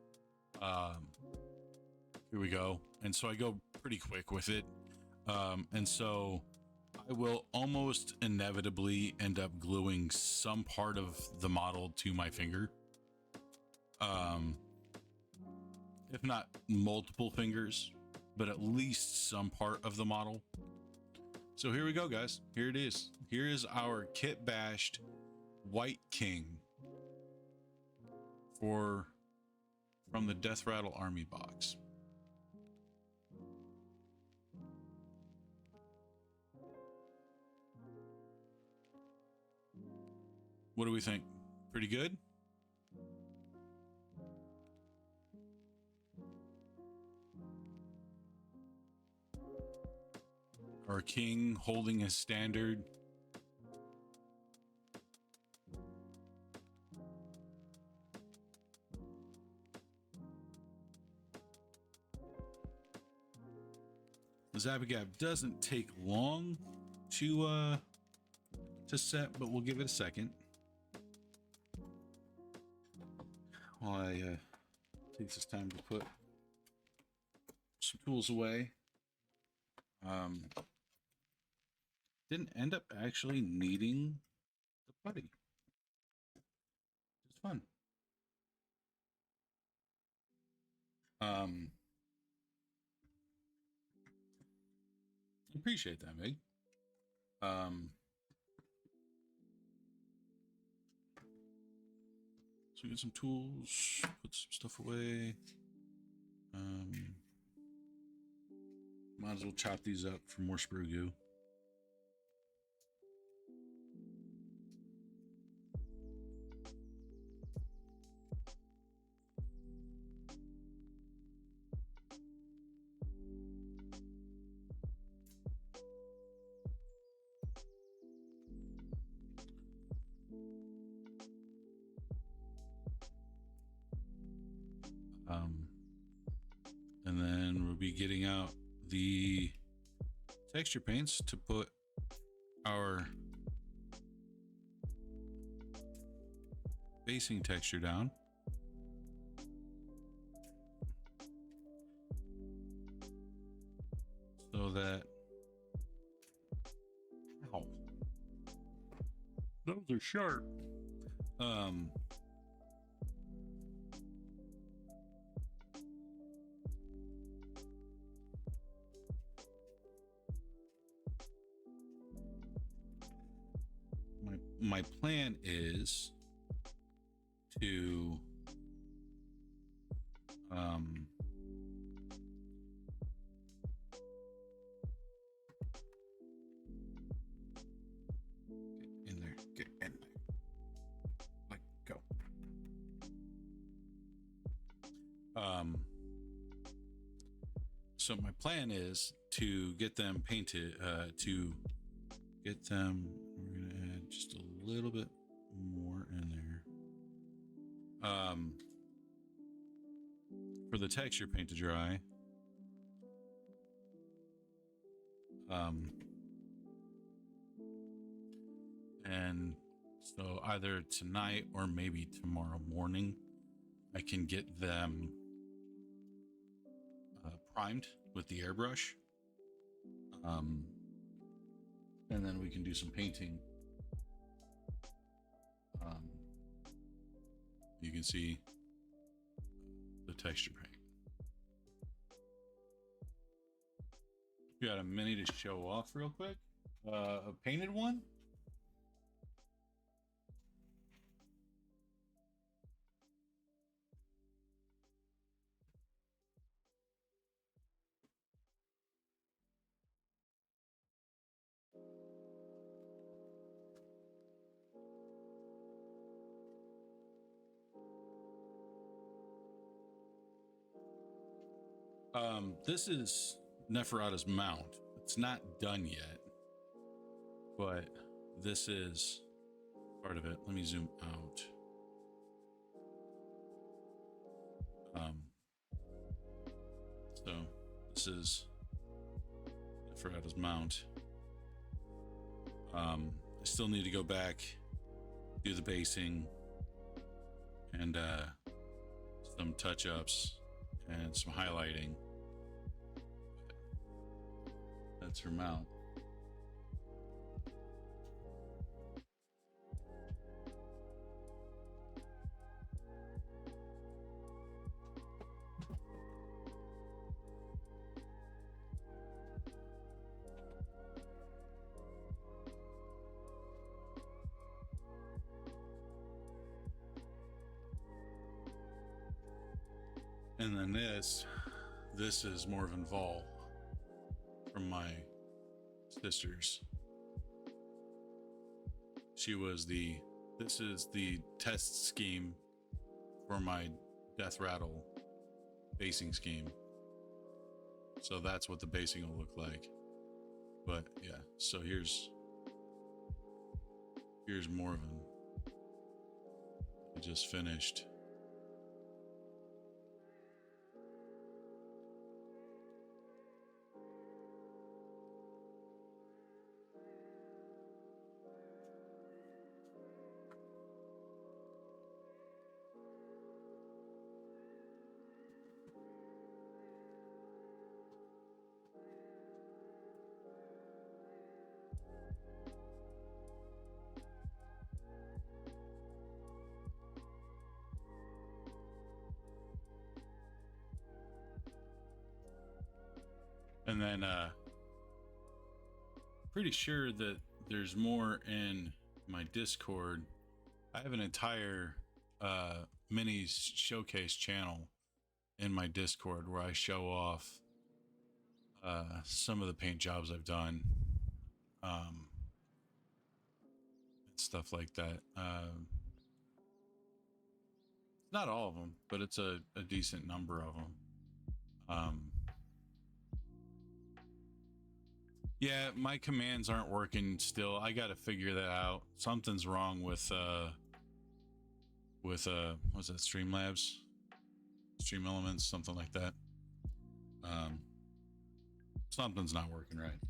here we go. And so I go pretty quick with it. And so I will almost inevitably end up gluing some part of the model to my finger. If not multiple fingers, but at least some part of the model. So here we go, guys. Here it is. Here is our kit bashed White King from the Death Rattle Army box. What do we think? Pretty good? Our king holding his standard. The Zabagab doesn't take long to set, but we'll give it a second. While I take this time to put some tools away. Didn't end up actually needing the putty. It's fun. Appreciate that, Meg. So we get some tools, put some stuff away. Might as well chop these up for more sprue goo. And then we'll be getting out the texture paints to put our basing texture down. So that, ow, Those are sharp. my plan is to So my plan is to get them painted, we're gonna add just a little bit more in there. For the texture paint to dry. And so either tonight or maybe tomorrow morning, I can get them primed with the airbrush. And then we can do some painting. You can see the texture paint. Got a mini to show off real quick. A painted one. This is Neferata's mount. It's not done yet, but this is part of it. Let me zoom out. So this is Neferata's mount. I still need to go back, do the basing, and some touch-ups and some highlighting. That's her mount. And then this is Morven Vol from my sisters. This is the test scheme for my Death Rattle basing scheme. So that's what the basing will look like. But yeah, so here's Morven. I just finished. And then pretty sure that there's more in my Discord. I have an entire mini showcase channel in my Discord where I show off some of the paint jobs I've done, and stuff like that. Not all of them, but it's a decent number of them. Yeah, my commands aren't working still. I got to figure that out. Something's wrong with what's that, Streamlabs, Stream Elements, something like that. Something's not working right.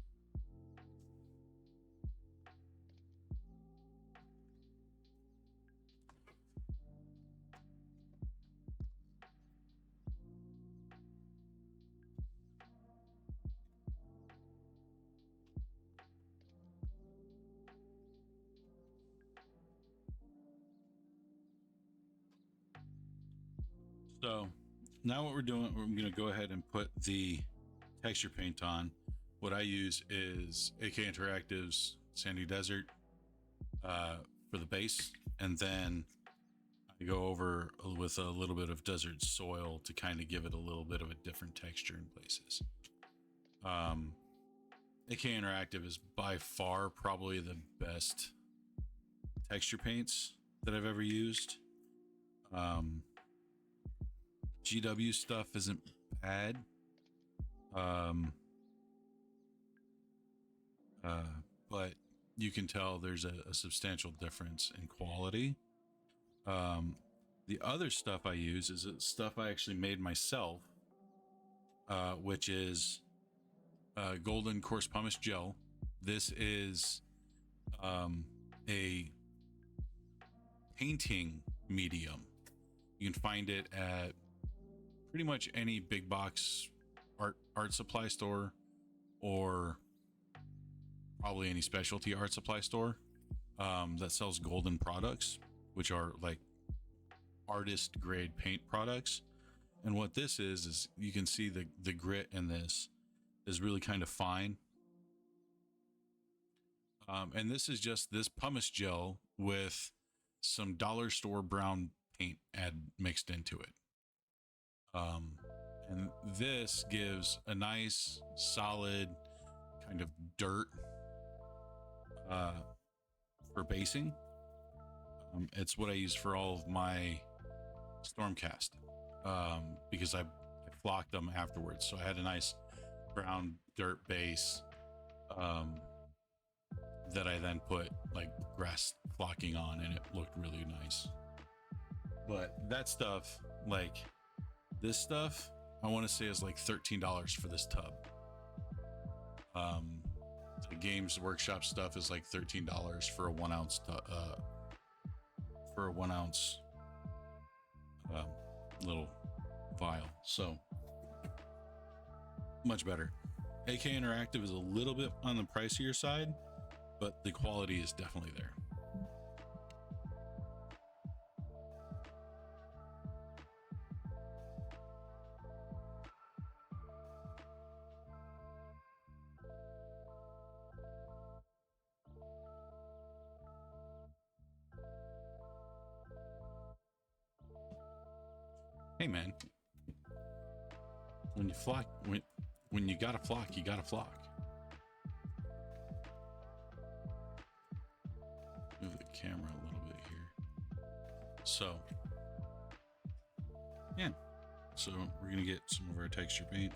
So now what we're doing, we're going to go ahead and put the texture paint on. What I use is AK Interactive's Sandy Desert for the base, and then I go over with a little bit of desert soil to kind of give it a little bit of a different texture in places. AK Interactive is by far probably the best texture paints that I've ever used. GW stuff isn't bad. Um, but you can tell there's a substantial difference in quality. Um, the other stuff I use is stuff I actually made myself, which is golden coarse pumice gel. This is a painting medium. You can find it at pretty much any big box art supply store, or probably any specialty art supply store that sells golden products, which are like artist grade paint products. And what this is you can see the grit in this is really kind of fine. And this is just this pumice gel with some dollar store brown paint mixed into it. And this gives a nice solid kind of dirt for basing. It's what I use for all of my Stormcast, because I flocked them afterwards, so I had a nice brown dirt base that I then put like grass flocking on, and it looked really nice. But that stuff, like this stuff, I want to say is like $13 for this tub. The Games Workshop stuff is like $13 for a 1 ounce little vial. So much better. AK Interactive is a little bit on the pricier side, but the quality is definitely there. Hey man, when you flock, when you gotta flock, you gotta flock. Move the camera a little bit here. So, yeah. So we're gonna get some of our texture paint.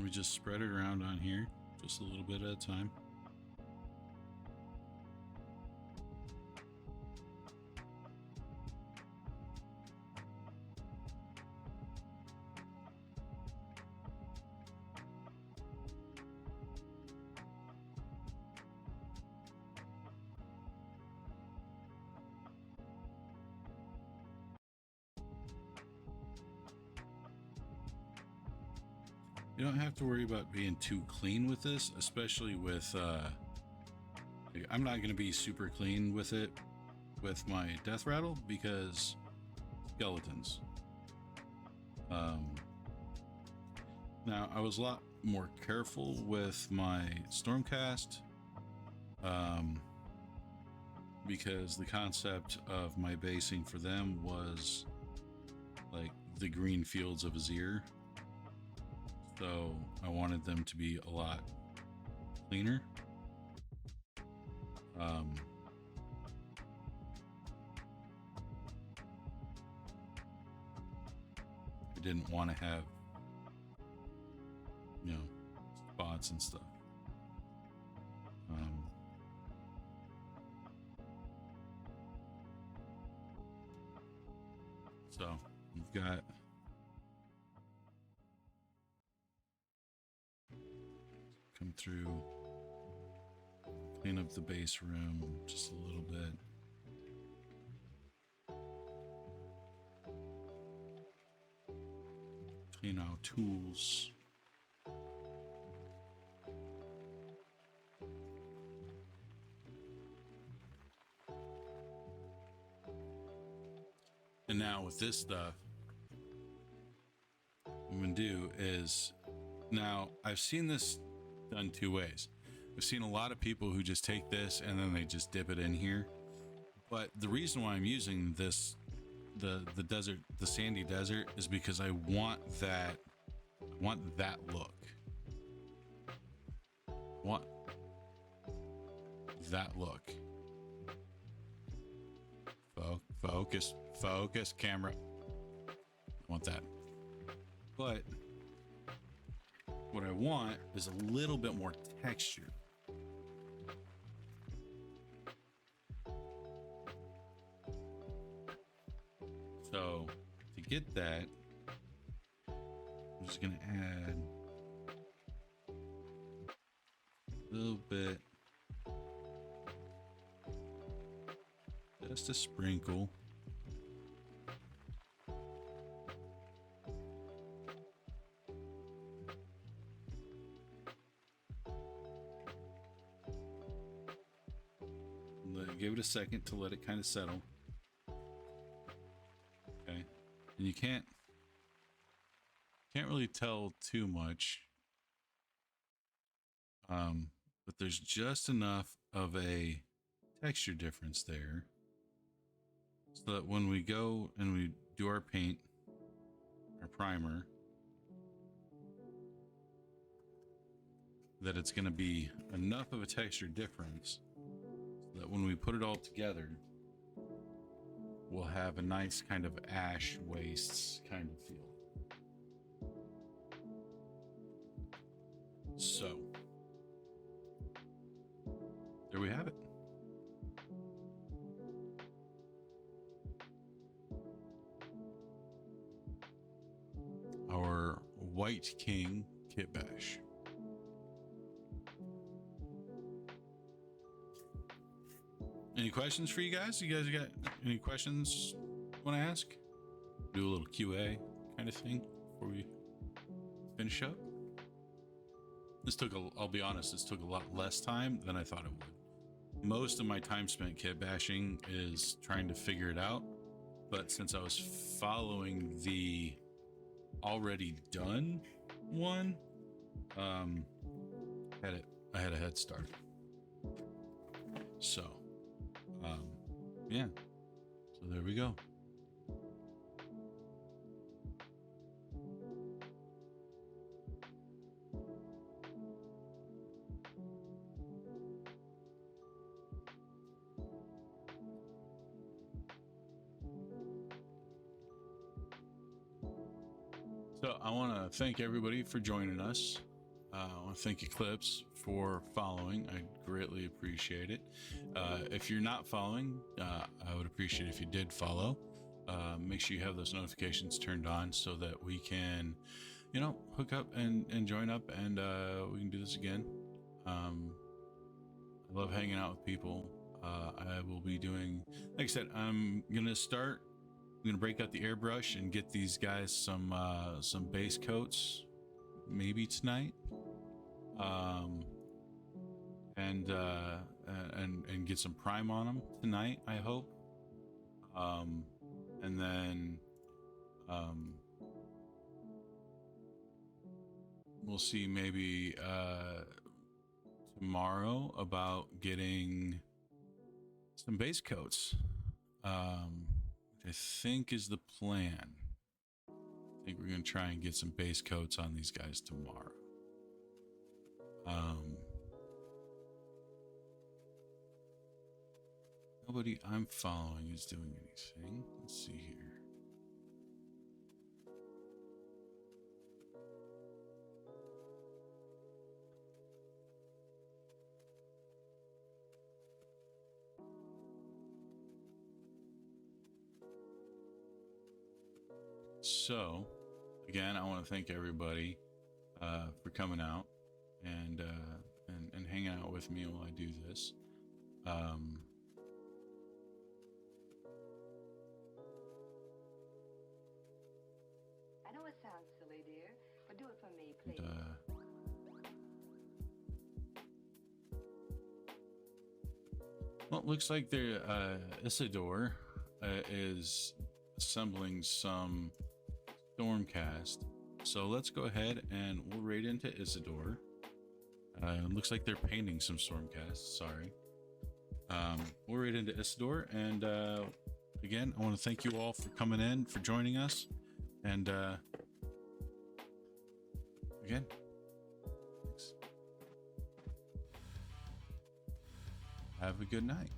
We just spread it around on here, just a little bit at a time. You don't have to worry about being too clean with this, especially with, I'm not going to be super clean with it with my death rattle because skeletons. Now I was a lot more careful with my Stormcast, because the concept of my basing for them was like the green fields of Azir. So I wanted them to be a lot cleaner. I didn't want to have, you know, spots and stuff. So we've got come through, clean up the base room just a little bit. Clean out tools. now with this stuff, what I'm gonna do is, now I've seen this done two ways. I've seen a lot of people who just take this and then they just dip it in here. But the reason why I'm using this, the desert, the sandy desert, is because I want that look. Want that look. Focus, camera. I want that. But what I want is a little bit more texture. So to get that, I'm just gonna add a little bit, just a sprinkle. Give it a second to let it kind of settle. Okay, and you can't really tell too much, but there's just enough of a texture difference there so that when we go and we do our paint, our primer, that it's going to be enough of a texture difference so that when we put it all together, we'll have a nice kind of ash wastes kind of feel. So there we have it. Our White King Kit Bash. Any questions for you guys? You guys got any questions you want to ask? Do a little QA kind of thing before we finish up. This took I'll be honest, this took a lot less time than I thought it would. Most of my time spent kit bashing is trying to figure it out, but since I was following the already done one, I had a head start. So yeah, so there we go. So I want to thank everybody for joining us. I want to thank Eclipse for following. I greatly appreciate it. If you're not following, I would appreciate if you did follow. Make sure you have those notifications turned on so that we can, hook up and join up, and we can do this again. I love hanging out with people. I will be doing, like I said, I'm going to break out the airbrush and get these guys some base coats maybe tonight, and get some prime on them tonight, I hope, and then we'll see maybe tomorrow about getting some base coats, which I think is the plan. I think we're going to try and get some base coats on these guys tomorrow. Nobody I'm following is doing anything. Let's see here. So, again, I want to thank everybody for coming out and hanging out with me while I do this. I know it sounds silly, dear, but do it for me, please. Well, it looks like Isidore is assembling some Stormcast. So let's go ahead and we'll raid into Isidore. Looks like they're painting some Stormcast. Sorry. We'll raid into Isidore, and again, I want to thank you all for coming in, for joining us, and again, thanks. Have a good night.